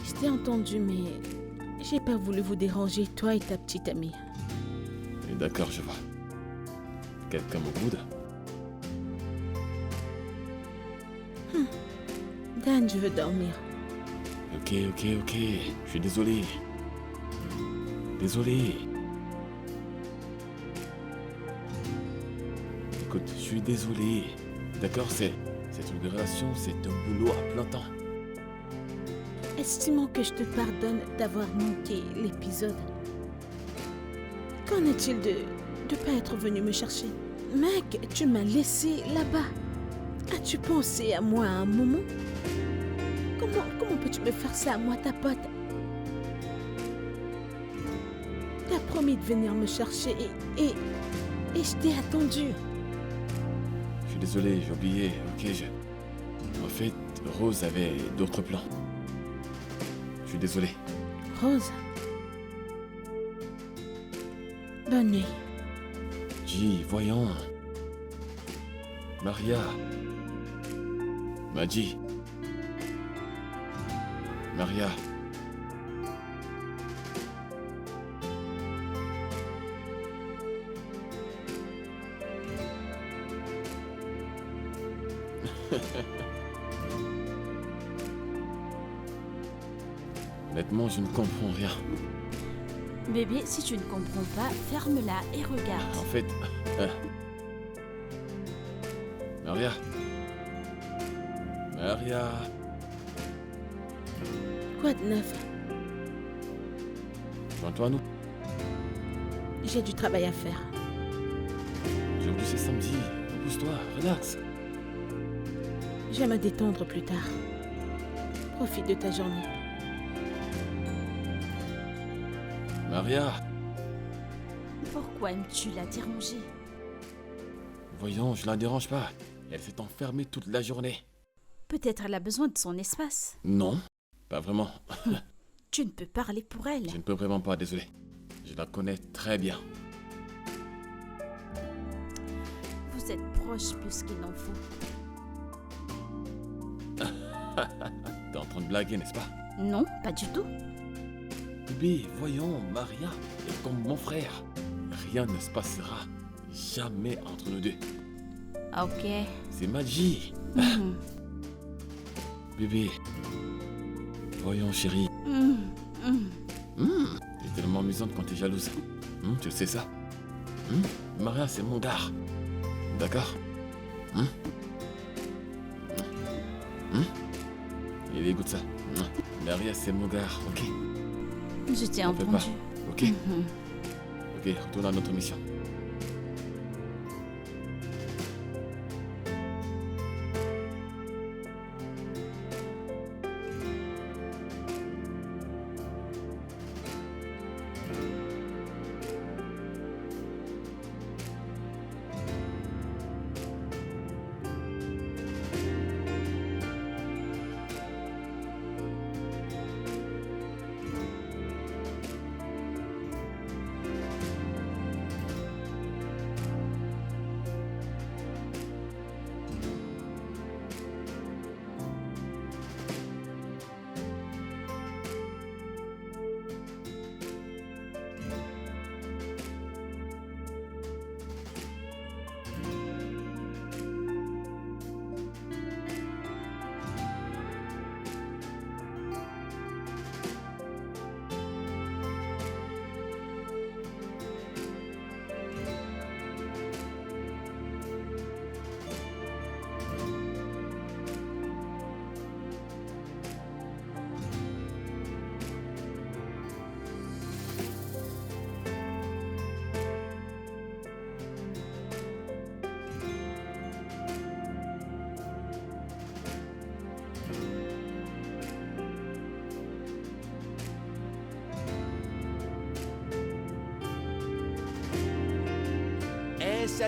Je t'ai entendu, mais j'ai pas voulu vous déranger, toi et ta petite amie. Et d'accord, je vois. Quelqu'un me boude? Dan, je veux dormir. Ok. Je suis désolé. Désolé. Écoute, je suis désolé. D'accord, c'est une relation, c'est un boulot à plein temps. Estimons que je te pardonne d'avoir manqué l'épisode. Qu'en est-il de pas être venu me chercher? Mec, tu m'as laissé là-bas. As-tu pensé à moi à un moment? Comment peux-tu me faire ça à moi, ta pote? T'as promis de venir me chercher et je t'ai attendu. Je suis désolé, j'ai oublié. Ok, En fait, Rose avait d'autres plans. Je suis désolé. Rose. Bonne nuit. J, voyons. Maria. Maji. Maria. Honnêtement, je ne comprends rien. Bébé, si tu ne comprends pas, ferme-la et regarde. En fait... Maria. Maria. Quoi de neuf? Joins-toi à nous. J'ai du travail à faire. Aujourd'hui c'est samedi. Repose-toi, relax. Je vais me détendre plus tard. Profite de ta journée. Maria. Pourquoi aimes-tu la déranger? Voyons, je la dérange pas. Elle s'est enfermée toute la journée. Peut-être elle a besoin de son espace. Non, pas vraiment. Tu ne peux parler pour elle. Je ne peux vraiment pas, désolé. Je la connais très bien. Vous êtes proches plus qu'il n'en faut. T'es en train de blaguer, n'est-ce pas? Non, pas du tout. Bébé, voyons, Maria est comme mon frère. Rien ne se passera jamais entre nous deux. Ok. C'est magie. Mhm. Bébé, voyons, chérie. Mhm. T'es tellement amusante quand t'es jalouse. Tu sais ça? Maria, c'est mon gars. D'accord? Il écoute ça. Maria, c'est mon gars, ok? Je t'ai T'en fais entendu. pas, ok? Mhm. Ok, retourne à notre mission.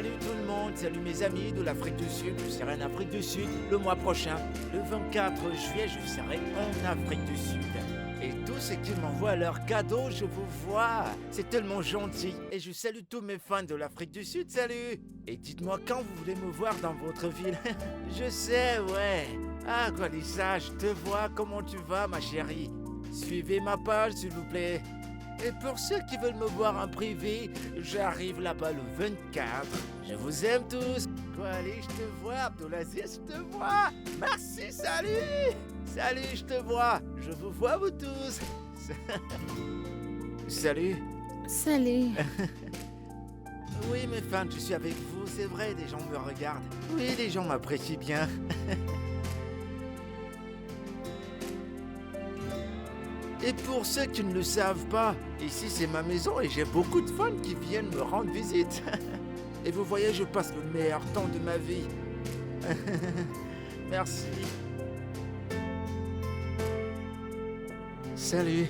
Salut tout le monde, salut mes amis de l'Afrique du Sud. Je serai en Afrique du Sud le mois prochain. Le 24 juillet, je serai en Afrique du Sud. Et tous ceux qui m'envoient leurs cadeaux, je vous vois. C'est tellement gentil. Et je salue tous mes fans de l'Afrique du Sud, salut. Et dites-moi quand vous voulez me voir dans votre ville. Je sais, ouais. Ah, Gwalissa, je te vois. Comment tu vas, ma chérie? Suivez ma page, s'il vous plaît. Et pour ceux qui veulent me voir en privé, j'arrive là-bas le 24. Je vous aime tous. Allez, je te vois, Abdelaziz, je te vois. Merci, salut. Salut, je te vois. Je vous vois, vous tous. Salut. Salut. Oui, mes fans, je suis avec vous. C'est vrai, des gens me regardent. Oui, les gens m'apprécient bien. Et pour ceux qui ne le savent pas, ici c'est ma maison et j'ai beaucoup de fans qui viennent me rendre visite. Et vous voyez, je passe le meilleur temps de ma vie. Merci. Salut.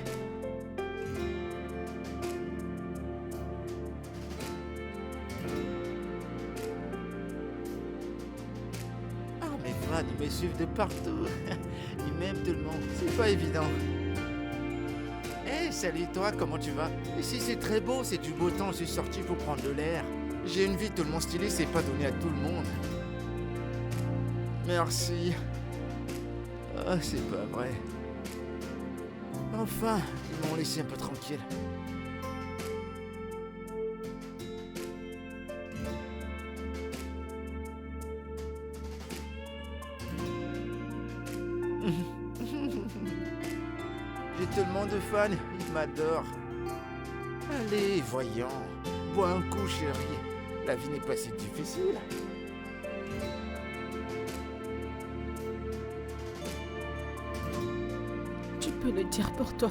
Ah, mes fans, ils me suivent de partout. Ils m'aiment tout le monde. C'est pas évident. Hey, salut toi, comment tu vas? Ici c'est très beau, c'est du beau temps, je suis sorti pour prendre de l'air. J'ai une vie tellement stylée, c'est pas donné à tout le monde. Merci. Ah, c'est pas vrai. Enfin, ils m'ont laissé un peu tranquille. J'ai tellement de fans, ils m'adorent. Allez, voyons, bois un coup, chérie. La vie n'est pas si difficile. Tu peux le dire pour toi.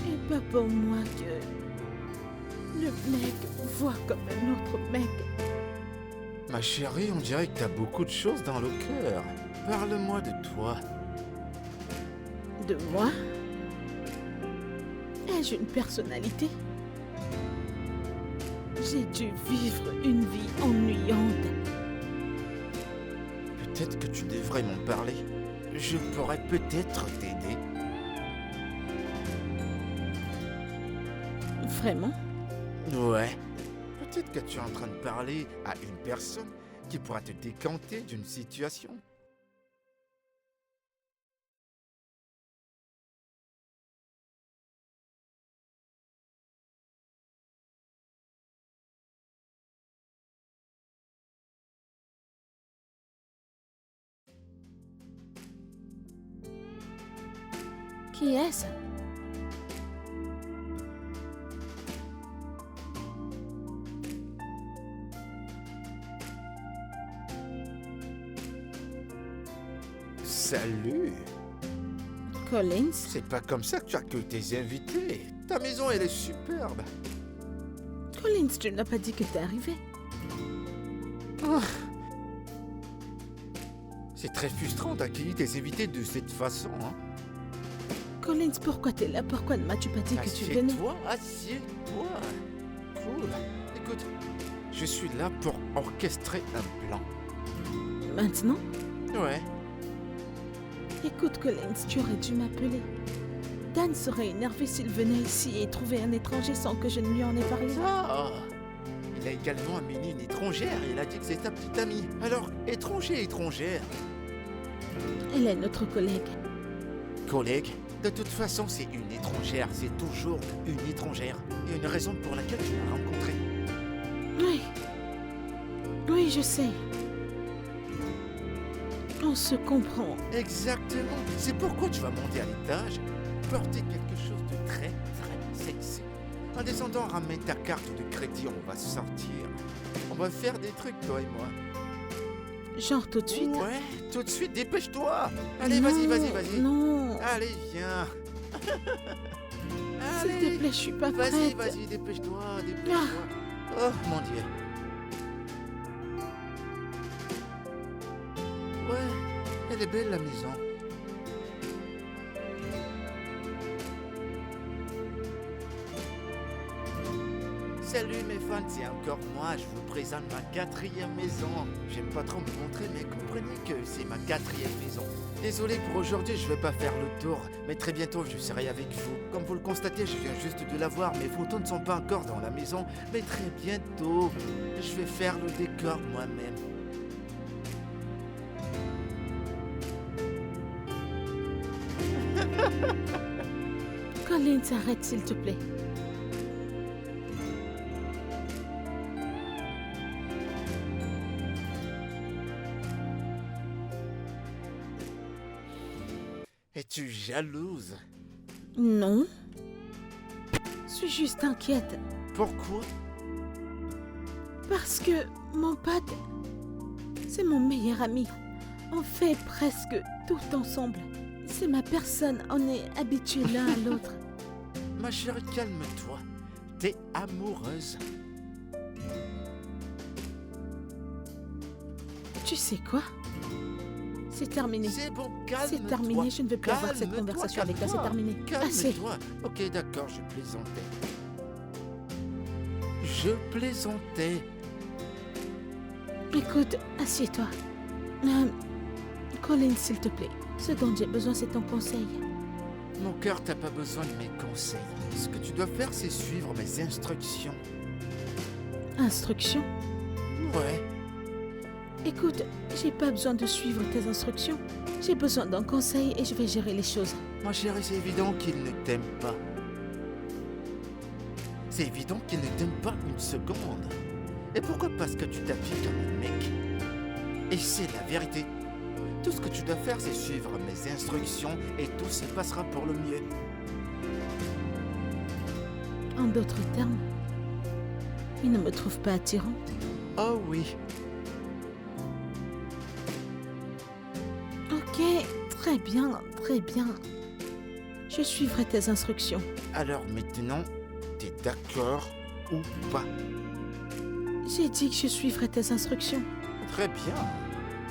Et pas pour moi que le mec voit comme un autre mec. Ma chérie, on dirait que t'as beaucoup de choses dans le cœur. Parle-moi de toi. De moi? Ai-je une personnalité? J'ai dû vivre une vie ennuyante. Peut-être que tu devrais m'en parler. Je pourrais peut-être t'aider. Vraiment? Ouais. Peut-être que tu es en train de parler à une personne qui pourra te décanter d'une situation. Qui est-ce? Salut! Collins? C'est pas comme ça que tu accueilles tes invités. Ta maison, elle est superbe. Collins, tu n'as pas dit que t'es arrivé. C'est très frustrant d'accueillir tes invités de cette façon, hein. Collins, pourquoi t'es là? Pourquoi ne m'as-tu pas dit que tu venais? Assieds-toi. Cool. Écoute, je suis là pour orchestrer un plan. Maintenant? Ouais. Écoute, Collins, tu aurais dû m'appeler. Dan serait énervé s'il venait ici et trouvait un étranger sans que je ne lui en ai parlé. Ah! Il a également amené une étrangère et il a dit que c'est ta petite amie. Alors, étranger, étrangère. Elle est notre collègue. Collègue, de toute façon, c'est une étrangère. C'est toujours une étrangère. Il y a une raison pour laquelle tu l'as rencontrée. Oui. Oui, je sais. On se comprend. Exactement. C'est pourquoi tu vas monter à l'étage, porter quelque chose de très, très sexy. En descendant, ramène ta carte de crédit, on va sortir. On va faire des trucs, toi et moi. Genre tout de suite? Ouais, tout de suite, dépêche-toi. Allez, Non, vas-y. Non. Allez, viens. S'il te plaît, je suis pas prête. Vas-y, dépêche-toi. Oh, mon Dieu. Ouais, elle est belle, la maison. Salut mes fans, c'est encore moi, je vous présente ma 4e maison. J'aime pas trop me montrer, mais comprenez que c'est ma 4e maison. Désolé pour aujourd'hui, je vais pas faire le tour, mais très bientôt je serai avec vous. Comme vous le constatez, je viens juste de la voir, mes photos ne sont pas encore dans la maison, mais très bientôt, je vais faire le décor moi-même. Collins, arrête s'il te plaît. Es-tu jalouse? Non. Je suis juste inquiète. Pourquoi? Parce que mon pote, c'est mon meilleur ami. On fait presque tout ensemble. C'est ma personne, on est habitués l'un à l'autre. Ma chérie, calme-toi. T'es amoureuse. Tu sais quoi? C'est terminé. C'est bon, calme-toi. C'est terminé, je ne veux plus avoir cette Calme-toi, conversation avec toi, c'est calme-toi. terminé. Assez. Calme-toi. Ok, d'accord, je plaisantais. Je plaisantais. Écoute, assieds-toi. Colin, s'il te plaît, ce dont j'ai besoin, c'est ton conseil. Mon cœur, t'as pas besoin de mes conseils. Ce que tu dois faire, c'est suivre mes instructions. Instructions? Ouais. Écoute, j'ai pas besoin de suivre tes instructions. J'ai besoin d'un conseil et je vais gérer les choses. Ma chérie, c'est évident qu'il ne t'aime pas. C'est évident qu'il ne t'aime pas une seconde. Et pourquoi? Parce que tu t'appliques comme un mec. Et c'est la vérité. Tout ce que tu dois faire, c'est suivre mes instructions et tout se passera pour le mieux. En d'autres termes, il ne me trouve pas attirante. Oh oui. Ok, très bien, très bien. Je suivrai tes instructions. Alors maintenant, t'es d'accord ou pas? J'ai dit que je suivrai tes instructions. Très bien.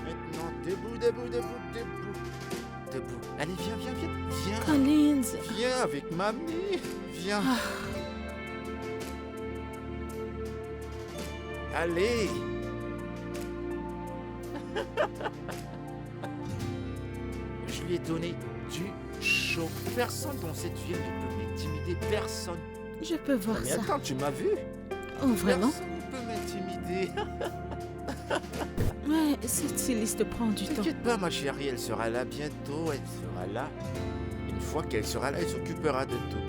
Maintenant, debout, debout, debout, debout. Debout. Allez, viens, viens, viens. Viens. Collins, Viens avec mamie. Viens. Allez. Je lui ai donné du chaud. Personne dans cette ville ne peut m'intimider. Personne. je peux voir Mais ça. attends, tu m'as vu? Oh, vraiment? Personne ne peut m'intimider. Ouais, cette styliste prend du temps. T'inquiète pas, ma chérie, elle sera là bientôt. Elle sera là. Une fois qu'elle sera là, elle s'occupera de tout.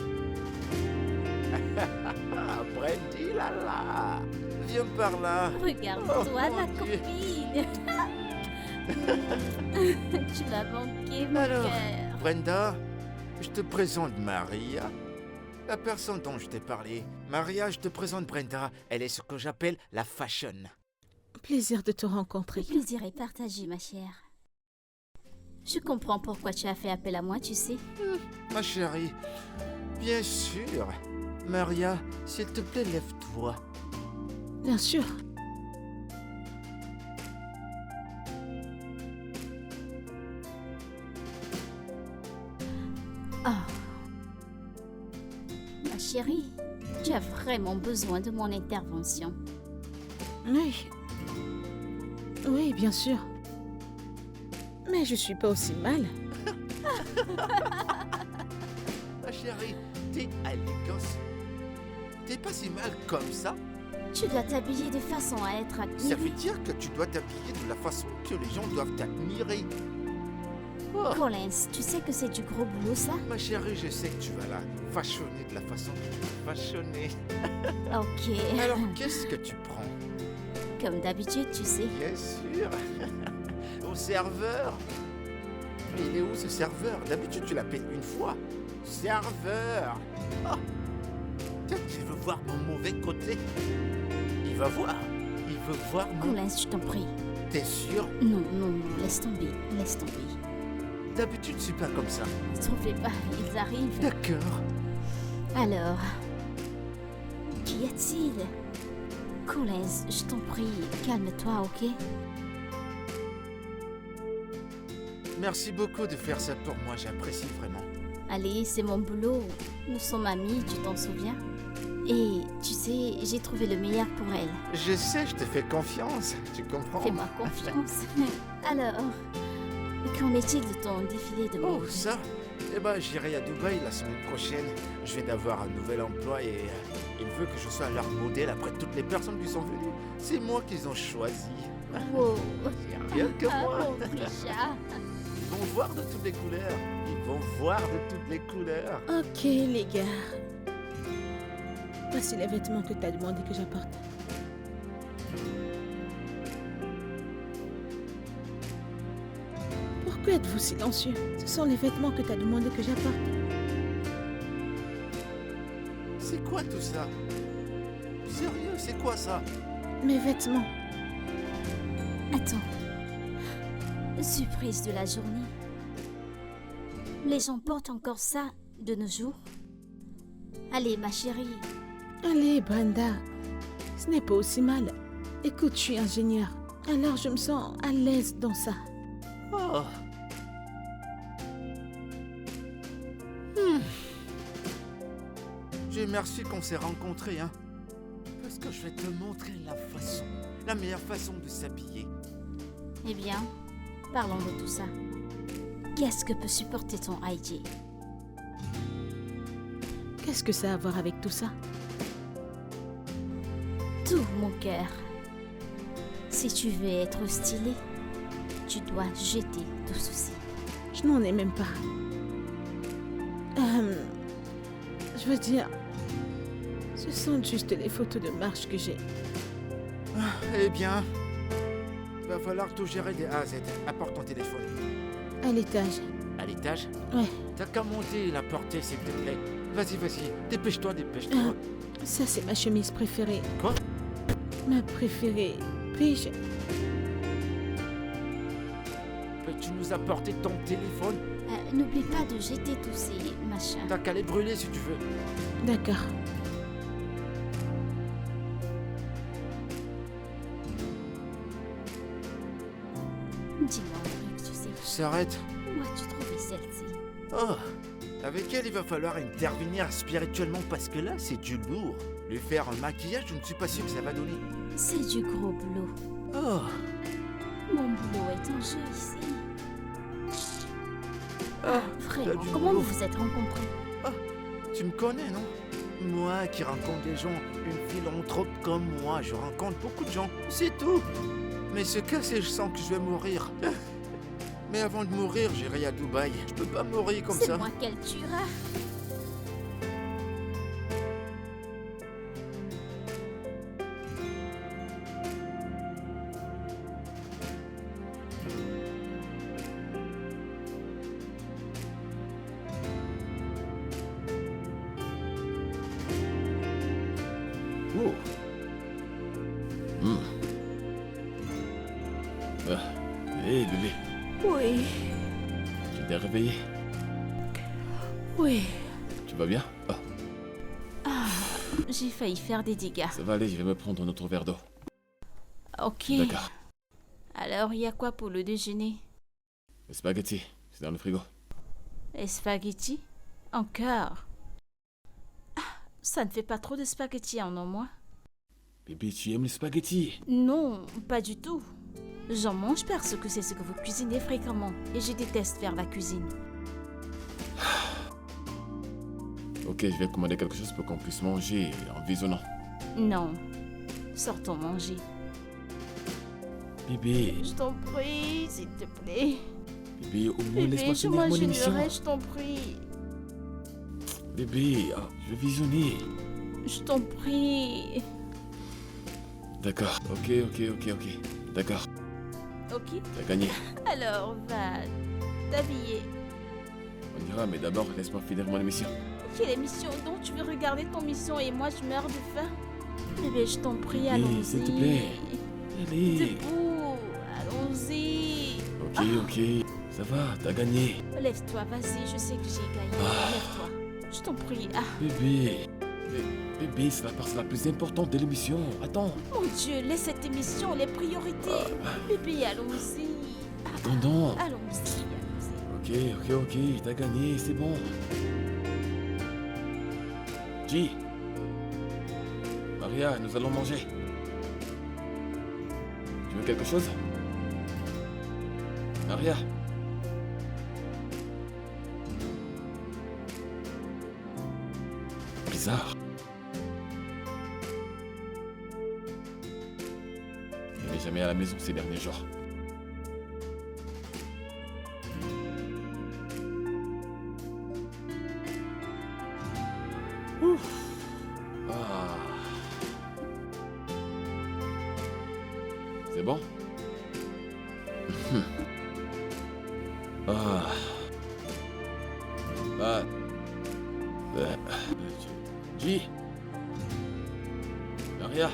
Brandy, là là. Viens par là. Regarde-toi, Oh, ma mon Dieu. copine. Tu m'as manqué, mon Alors, cœur. Brenda, je te présente Maria. La personne dont je t'ai parlé. Maria, je te présente Brenda. Elle est ce que j'appelle la fashion. Plaisir de te rencontrer. Le plaisir est partagé, ma chère. Je comprends pourquoi tu as fait appel à moi, tu sais. Ma chérie, bien sûr. Maria, s'il te plaît, lève-toi. Bien sûr. Ah. Ma chérie, tu as vraiment besoin de mon intervention. Oui. Oui, bien sûr. Mais je suis pas aussi mal. Ma chérie, t'es élégance. T'es pas si mal comme ça. Tu dois t'habiller de façon à être Ça admirée. veut dire que tu dois t'habiller de la façon que les gens doivent t'admirer. Oh, Collins, tu sais que c'est du gros boulot, ça? ma chérie, je sais que tu vas la façonner de la façon que tu vas façonner. Ok. Alors, qu'est-ce que tu prends? Comme d'habitude, tu sais. Bien sûr. Au serveur. Mais il est où ce serveur? D'habitude, tu l'appelles une fois. Serveur. Oh. Peut-être qu'il veut voir mon mauvais côté. Il va voir. Il veut voir mon... Collins, je t'en prie. T'es sûr? Non, non, non, laisse tomber, laisse tomber. D'habitude, c'est pas comme ça. T'en fais pas, ils arrivent. D'accord. Alors, qu'y a-t-il? Collins, je t'en prie, calme-toi, ok? Merci beaucoup de faire ça pour moi. J'apprécie vraiment. Allez, c'est mon boulot. Nous sommes amis, tu t'en souviens? Et tu sais, j'ai trouvé le meilleur pour elle. Je sais, je te fais confiance, tu comprends? Fais-moi confiance. Alors, qu'en est-il de ton défilé de Oh, mode? ça? Eh ben, j'irai à Dubaï la semaine prochaine. Je viens d'avoir un nouvel emploi et il veut que je sois leur modèle après toutes les personnes qui sont venues. C'est moi qu'ils ont choisi. Wow. C'est rien que Ah, moi. mon Trisha. Ils vont voir de toutes les couleurs. Ils vont voir de toutes les couleurs. Ok, les gars. Voici les vêtements que tu as demandé que j'apporte. Pourquoi êtes-vous silencieux? Ce sont les vêtements que tu as demandé que j'apporte. C'est quoi tout ça? Sérieux, c'est quoi ça? Mes vêtements. Attends. Surprise de la journée. Les gens portent encore ça de nos jours. Allez, ma chérie. Allez, Brenda. Ce n'est pas aussi mal. Écoute, je suis ingénieur. Alors je me sens à l'aise dans ça. Oh. Dieu merci qu'on s'est rencontrés, hein. Parce que je vais te montrer la meilleure façon de s'habiller. Eh bien, parlons de tout ça. Qu'est-ce que peut supporter ton IG? Qu'est-ce que ça a à voir avec tout ça? Tout mon cœur. Si tu veux être stylé, tu dois jeter tout ceci. Je n'en ai même pas. Je veux dire, ce sont juste les photos de marche que j'ai. Eh bien, il va falloir tout gérer des A à Z. Apporte ton téléphone. À l'étage. À l'étage? Ouais, T'as qu'à monter et la porter, s'il te plaît. Vas-y, vas-y. Dépêche-toi, dépêche-toi. ça c'est ma chemise préférée. Quoi? Ma préférée. Puis-je... Peux-tu nous apporter ton téléphone? N'oublie pas de jeter tous ces machins. T'as qu'à les brûler si tu veux. D'accord. Dis-moi un truc, tu sais. S'arrête. Où as-tu trouvé celle-ci? Oh, avec elle, il va falloir intervenir spirituellement parce que là, c'est du lourd. Lui faire un maquillage, je ne suis pas sûr que ça va donner. C'est du gros boulot. Oh, Mon boulot est en jeu ici. ah, Vraiment, du comment boulot. vous vous êtes rencontrés? tu me connais, non? Moi qui rencontre des gens, une philanthrope comme moi, je rencontre beaucoup de gens, c'est tout. Mais ce cas, c'est je sens que je vais mourir. Mais avant de mourir, j'irai à Dubaï. Je peux pas mourir comme C'est ça. moi qu'elle tuera. Oh. Hé, bébé, Oui, tu t'es réveillé? oui. Tu vas bien? J'ai failli faire des dégâts. Ça va aller, je vais me prendre un autre verre d'eau. Ok. D'accord. Alors, il y a quoi pour le déjeuner? Les spaghettis, c'est dans le frigo. Les spaghettis? Encore? Ah, ça ne fait pas trop de spaghettis en un mois? Bébé, tu aimes les spaghettis? Non, pas du tout. J'en mange parce que c'est ce que vous cuisinez fréquemment et je déteste faire la cuisine. Ok, je vais commander quelque chose pour qu'on puisse manger en visionnant. Non. Sortons manger. Bébé, Je t'en prie, s'il te plaît. bébé, au moins Bébé, laisse-moi je finir mon émission. m'enchaînerai, je t'en prie. Bébé, je vais visionner. Je t'en prie. D'accord, ok. D'accord, Ok, t'as gagné. alors va t'habiller. On ira, mais d'abord, laisse-moi finir mon émission. Quelle émission donc tu veux regarder ton mission et moi je meurs de faim? Bébé, je t'en prie, allons-y. s'il te plaît. Allez. Debout, allons-y. Ok, ça va, t'as gagné. Lève-toi, vas-y, je sais que j'ai gagné. Lève-toi, je t'en prie. Ah, Bébé, c'est la partie la plus importante de l'émission. Attends. mon Dieu, laisse cette émission, les priorités. Bébé, allons-y. Non. Allons-y. Ok, t'as gagné, c'est bon. G, Maria, nous allons manger. Tu veux quelque chose? Maria? Bizarre. Elle n'est jamais à la maison ces derniers jours. Ouf. Ah. C'est bon? Ah. Ah. G. Maria.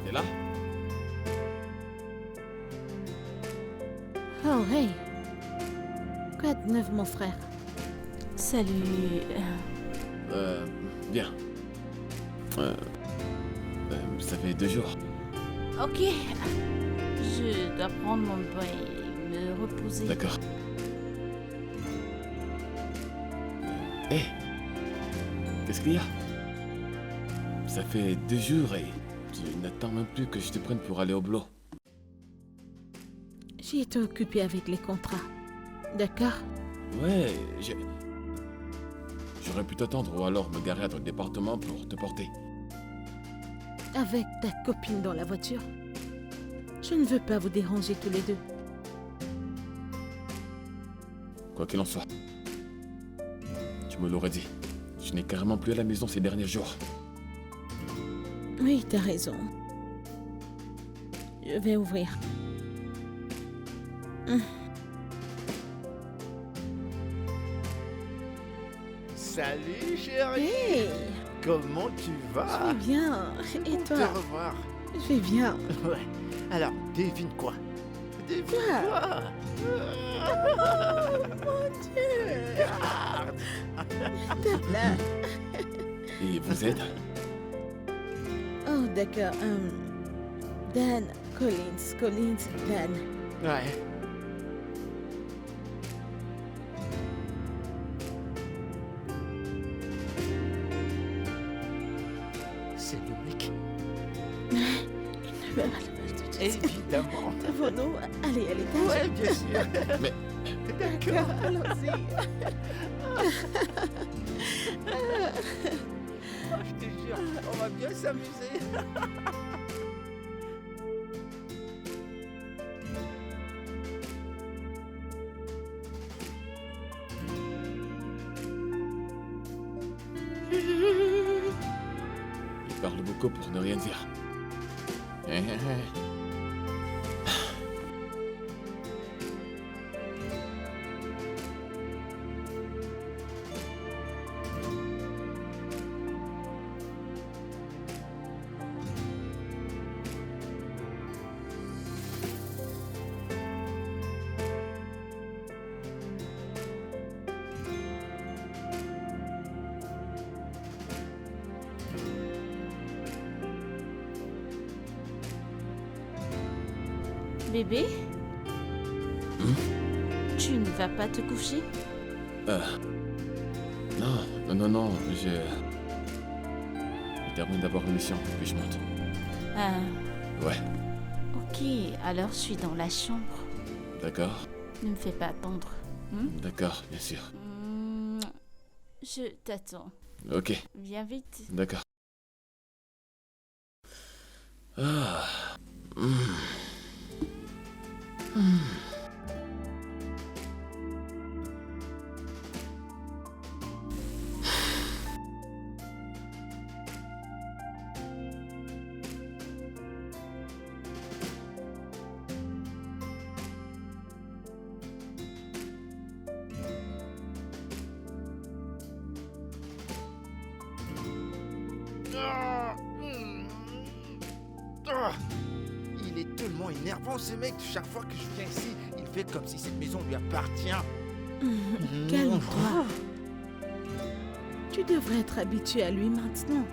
T'es là? Oh, hey. Quoi de neuf, mon frère? Salut. Bien. Ça fait 2 jours. Ok. Je dois prendre mon bain et me reposer. D'accord. Hé, qu'est-ce qu'il y a? Ça fait 2 jours et tu n'attends même plus que je te prenne pour aller au boulot. J'ai été occupée avec les contrats. D'accord? Ouais, j'aurais pu t'attendre ou alors me garer à ton département pour te porter. Avec ta copine dans la voiture. Je ne veux pas vous déranger tous les deux. Quoi qu'il en soit, tu me l'aurais dit. Je n'ai carrément plus à la maison ces derniers jours. Oui, t'as raison. Je vais ouvrir. Salut chérie. Hey, Comment tu je vas? vais bien. Et Bon toi? de te revoir. Je vais bien. Ouais. Alors, devine quoi? Devine Quoi? quoi? Mon Dieu! Regarde. T'es là. Et vous êtes? Oh, d'accord. Dan Collins, Dan. Ouais. C'est le mec. Je vais aller tout de suite. Évidemment. Devons-nous aller à l'étage? Ouais, bien sûr. Mais D'accord, allons-y. Oh, je te jure, on va bien s'amuser. il parle beaucoup pour ne rien dire. Hé, hé, hé. Bébé? Tu ne vas pas te coucher? Non, je termine d'abord l'émission, puis je monte. Ah, Ouais, ok. Alors je suis dans la chambre. d'accord, Ne me fais pas attendre. d'accord, bien sûr. Je t'attends. Ok, Viens vite. d'accord. Ah. Il est tellement énervant ce mec. Chaque fois que je viens ici, il fait comme si cette maison lui appartient. Calme-toi. Tu devrais être habitué à lui maintenant.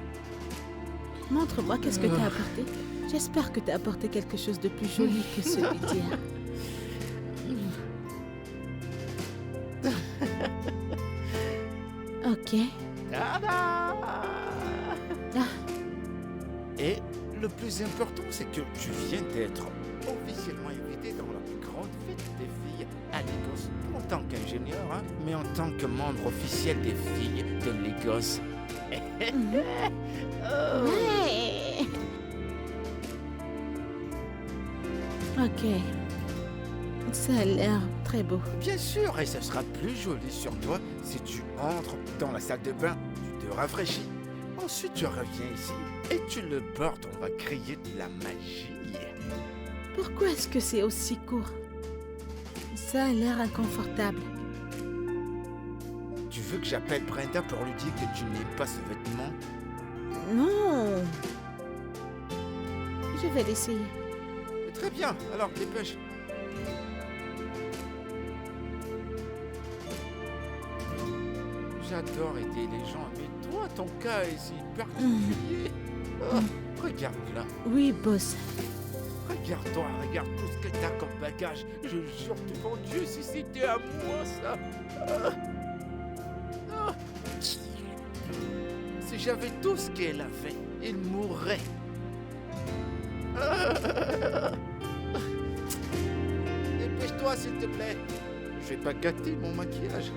Montre-moi qu'est-ce que t'as apporté. J'espère que t'as apporté quelque chose de plus joli que celui d'hier. Ok. Tada! Le plus important, c'est que tu viens d'être officiellement invité dans la plus grande fête des filles à Lagos. Pas en tant qu'ingénieur, hein, mais en tant que membre officiel des filles de Lagos. Oh. Ouais. Ok. Ça a l'air très beau. Bien sûr, et ce sera plus joli sur toi si tu entres dans la salle de bain, tu te rafraîchis. Ensuite, tu reviens ici et tu le portes. On va créer de la magie. Pourquoi est-ce que c'est aussi court? Ça a l'air inconfortable. Tu veux que j'appelle Brenda pour lui dire que tu n'aimes pas ce vêtement? Non. Je vais l'essayer. Très bien, alors dépêche. J'adore aider les gens, mais toi, ton cas est si particulier. Oh, regarde là, Oui, boss. regarde-toi, regarde tout ce que t'as comme bagage. Je jure devant Dieu, si c'était à moi, ça. Ah. Ah. Si j'avais tout ce qu'elle avait, il mourrait. Ah. Dépêche-toi, s'il te plaît. Je vais pas gâter mon maquillage.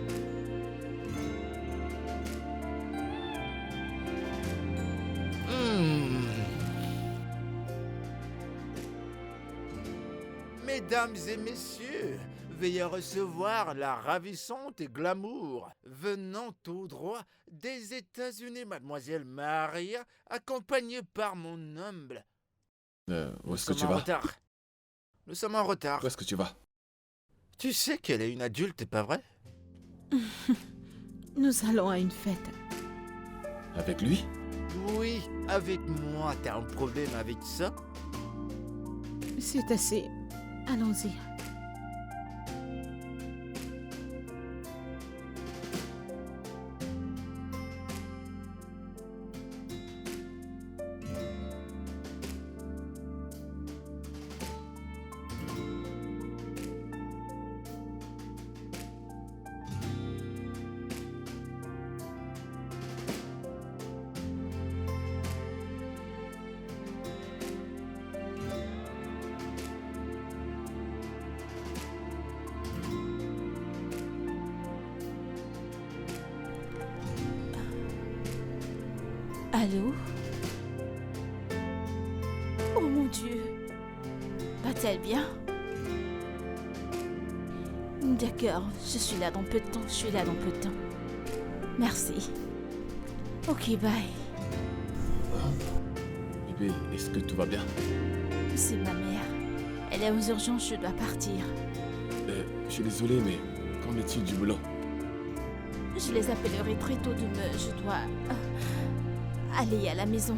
Mesdames et messieurs, veuillez recevoir la ravissante et glamour venant tout droit des États-Unis, mademoiselle Maria, accompagnée par mon humble. Où est-ce que Nous tu sommes en vas? retard. Nous sommes en retard. Où est-ce que tu vas? Tu sais qu'elle est une adulte, pas vrai? Nous allons à une fête. Avec lui? Oui, avec moi, t'as un problème avec ça? C'est assez. Allons-y. Allô? Oh mon Dieu! Va-t-elle bien? D'accord, je suis là dans peu de temps, Merci. Ok, bye. Bébé, est-ce que tout va bien? C'est ma mère. Elle est aux urgences, je dois partir. Je suis désolé, mais qu'en est-il du boulot? Je les appellerai très tôt demain. Je dois aller à la maison.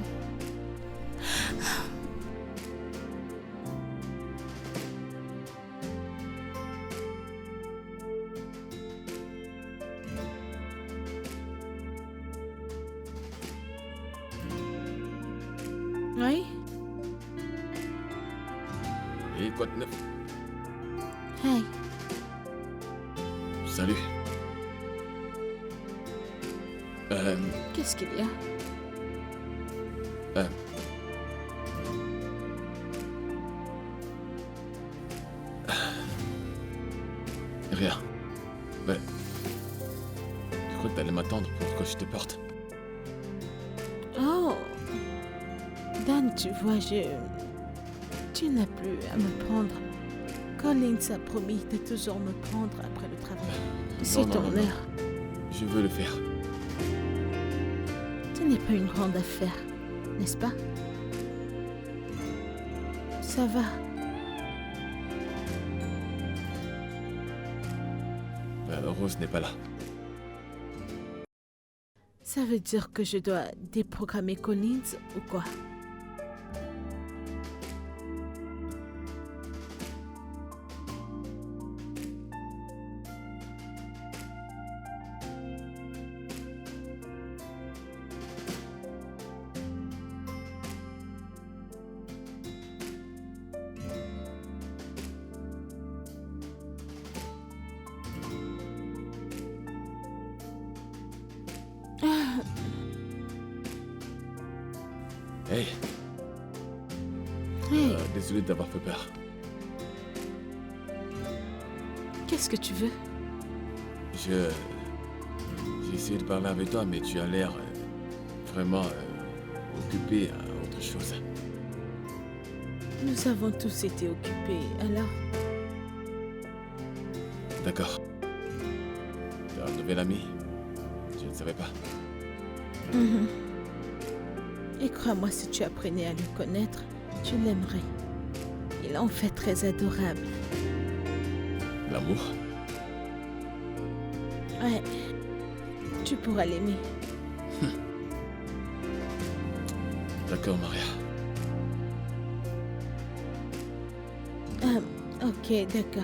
Oui? Et quoi de neuf? Hey, Salut. qu'est-ce qu'il y a? Rien. Ouais. Je crois que t'allais m'attendre pour que je te porte. Oh! Dan, tu vois, tu n'as plus à me prendre. Collins a promis de toujours me prendre après le travail. C'est non, ton non, non. heure. Je veux le faire. Ce n'est pas une grande affaire, n'est-ce pas? Ça va. Rose n'est pas là. Ça veut dire que je dois déprogrammer Collins ou quoi? Hey, Hey, Désolé d'avoir fait peur. qu'est-ce que tu veux? J'ai essayé de parler avec toi, mais tu as l'air vraiment occupé à autre chose. Nous avons tous été occupés, alors... D'accord. Tu as un nouvel ami? Je ne savais pas. Mhm. Et crois-moi, si tu apprenais à le connaître, tu l'aimerais. Il est en fait très adorable. L'amour? Ouais, tu pourras l'aimer. D'accord, Maria. Ok, d'accord.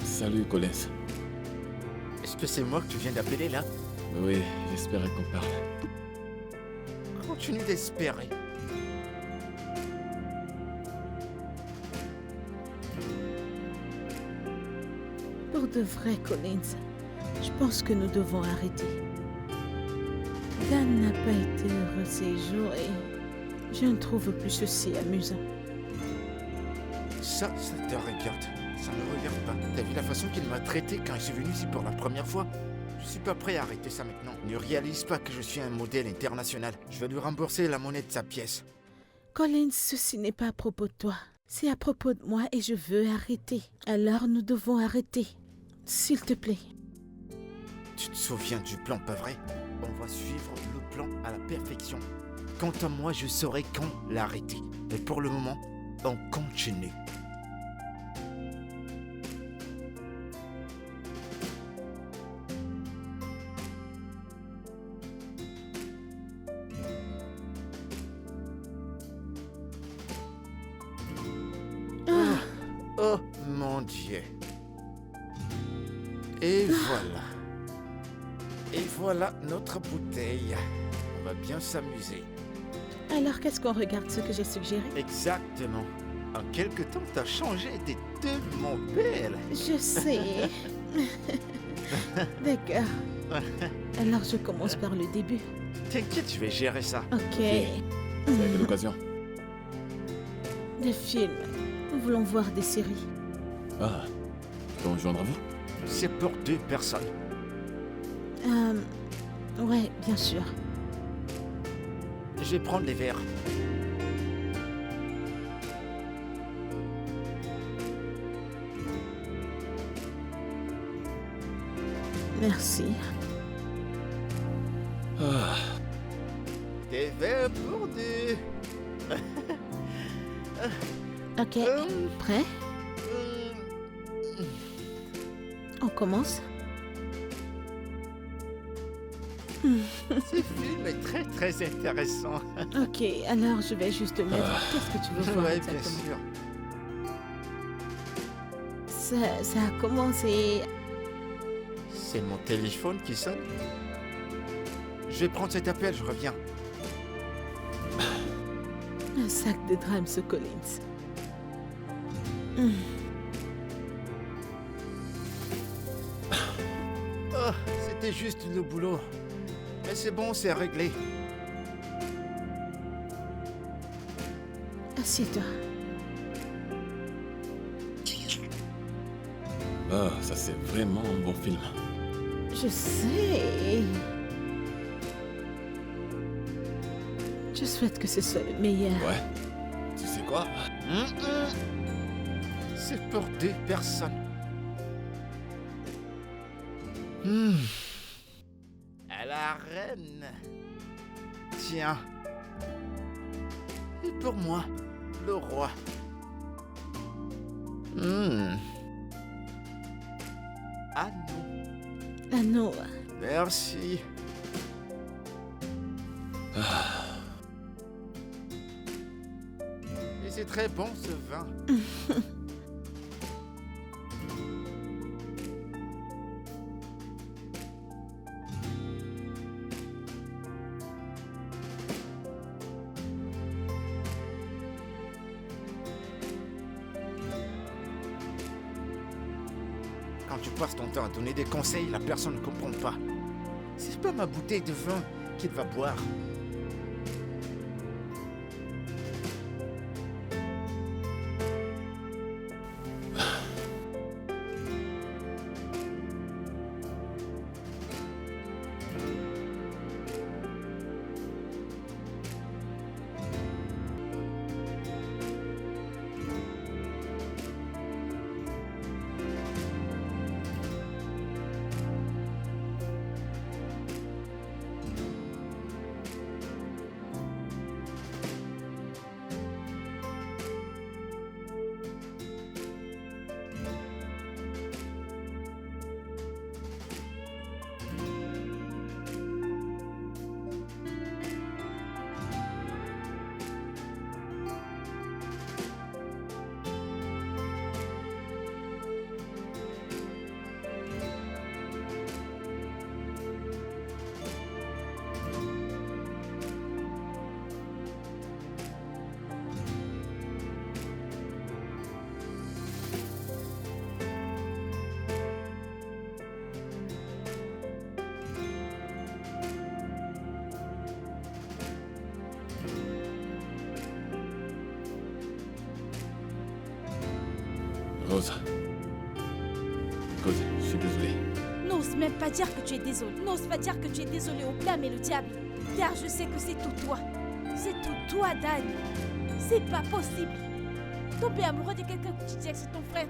Salut, Collins. Est-ce que c'est moi que tu viens d'appeler là? Oui, j'espérais qu'on parle. Continue d'espérer. Pour de vrai, Collins, je pense que nous devons arrêter. Dan n'a pas été heureux ces jours et je ne trouve plus ceci amusant. Ça te regarde. Ça ne me regarde pas. T'as vu la façon qu'il m'a traité quand je suis venu ici pour la première fois? Je suis pas prêt à arrêter ça maintenant. Ne réalise pas que je suis un modèle international. Je vais lui rembourser la monnaie de sa pièce. Collins, ceci n'est pas à propos de toi. C'est à propos de moi et je veux arrêter. Alors nous devons arrêter. S'il te plaît. Tu te souviens du plan, pas vrai? On va suivre le plan à la perfection. Quant à moi, je saurai quand l'arrêter. Mais pour le moment, on continue. Oh mon Dieu. Et voilà. Et voilà notre bouteille. On va bien s'amuser. Alors qu'est-ce qu'on regarde ce que j'ai suggéré? Exactement. En quelque temps, t'as changé. T'es tellement belle. Je sais. D'accord. Alors je commence par le début. T'inquiète, je vais gérer ça. Ok. Ça a été l'occasion. Des films. Nous voulons voir des séries. Ah, je peux rejoindre vous? C'est pour 2 personnes. Ouais, bien sûr. Je vais prendre les verres. Merci. Ah, Des verres pour 2. Ok, prêt? On commence? Ce film est très très intéressant. Ok, alors je vais juste te mettre. Qu'est-ce que tu veux voir Ouais, bien exactement? sûr. Ça a commencé. C'est mon téléphone qui sonne. Je vais prendre cet appel, je reviens. Un sac de drame, ce Collins. Oh, c'était juste le boulot. Mais c'est bon, c'est réglé. Assieds-toi. ah, ça c'est vraiment un bon film. Je sais. Je souhaite que ce soit le meilleur. Ouais. Tu sais quoi? C'est pour 2 personnes. À la reine. Tiens. Et pour moi, le roi. Ah non. Ah non. Merci. C'est très bon ce vin. Quand tu passes ton temps à donner des conseils, la personne ne comprend pas. C'est pas ma bouteille de vin qu'il va boire. Rose. Rose, je suis désolé. N'ose même pas dire que tu es désolé. N'ose pas dire que tu es désolé au blâme et le diable. Car je sais que c'est tout toi. C'est tout toi, Dan. C'est pas possible. Tomber amoureux de quelqu'un que tu dis que c'est ton frère,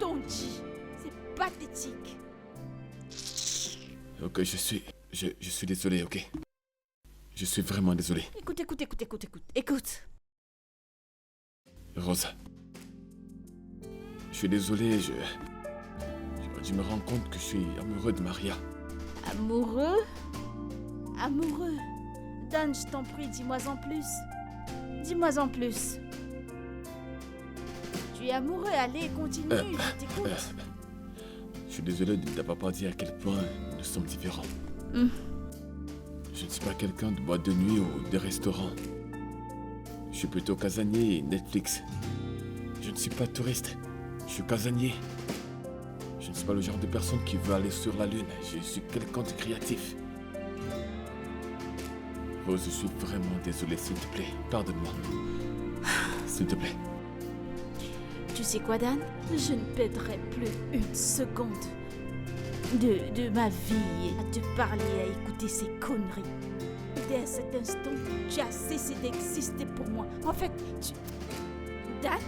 ton dit. C'est pathétique. Ok, je suis désolé, ok? Je suis vraiment désolé. Écoute. Rose. Je suis désolé, je me rends compte que je suis amoureux de Maria. Amoureux? Dan, je t'en prie, dis-moi en plus. Tu es amoureux, allez, continue, je t'écoute. Je suis désolé de ne t'avoir pas dit à quel point nous sommes différents. Je ne suis pas quelqu'un de boîte de nuit ou de restaurant. Je suis plutôt casanier et Netflix. Je ne suis pas touriste, je suis casanier. Je ne suis pas le genre de personne qui veut aller sur la lune. Je suis quelqu'un de créatif. Rose, je suis vraiment désolé, s'il te plaît. Pardonne-moi. S'il te plaît. Tu sais quoi, Dan? Je ne perdrai plus une seconde de ma vie à te parler, à écouter ces conneries. Dès cet instant, tu as cessé d'exister pour moi. En fait, Dan,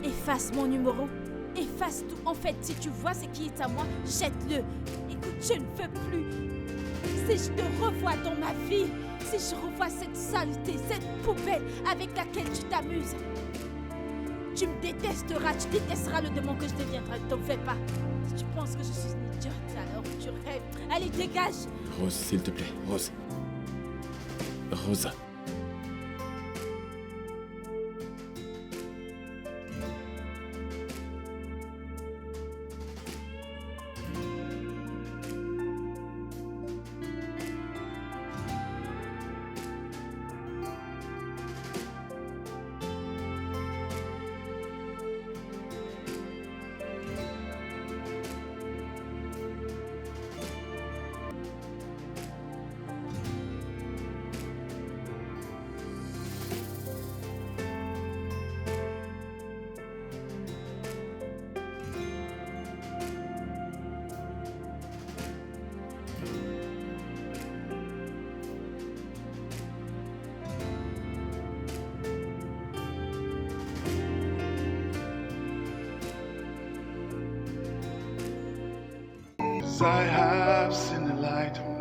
efface mon numéro. Efface tout. En fait, si tu vois ce qui est à moi, jette-le. Écoute, je ne veux plus. Si je te revois dans ma vie, si je revois cette saleté, cette poubelle avec laquelle tu t'amuses, tu me détesteras, tu détesteras le démon que je deviendrai. Ne t'en fais pas. Si tu penses que je suis une idiote, alors tu rêves. Allez, dégage. Rose, s'il te plaît, Rose. Rosa. I have seen the light of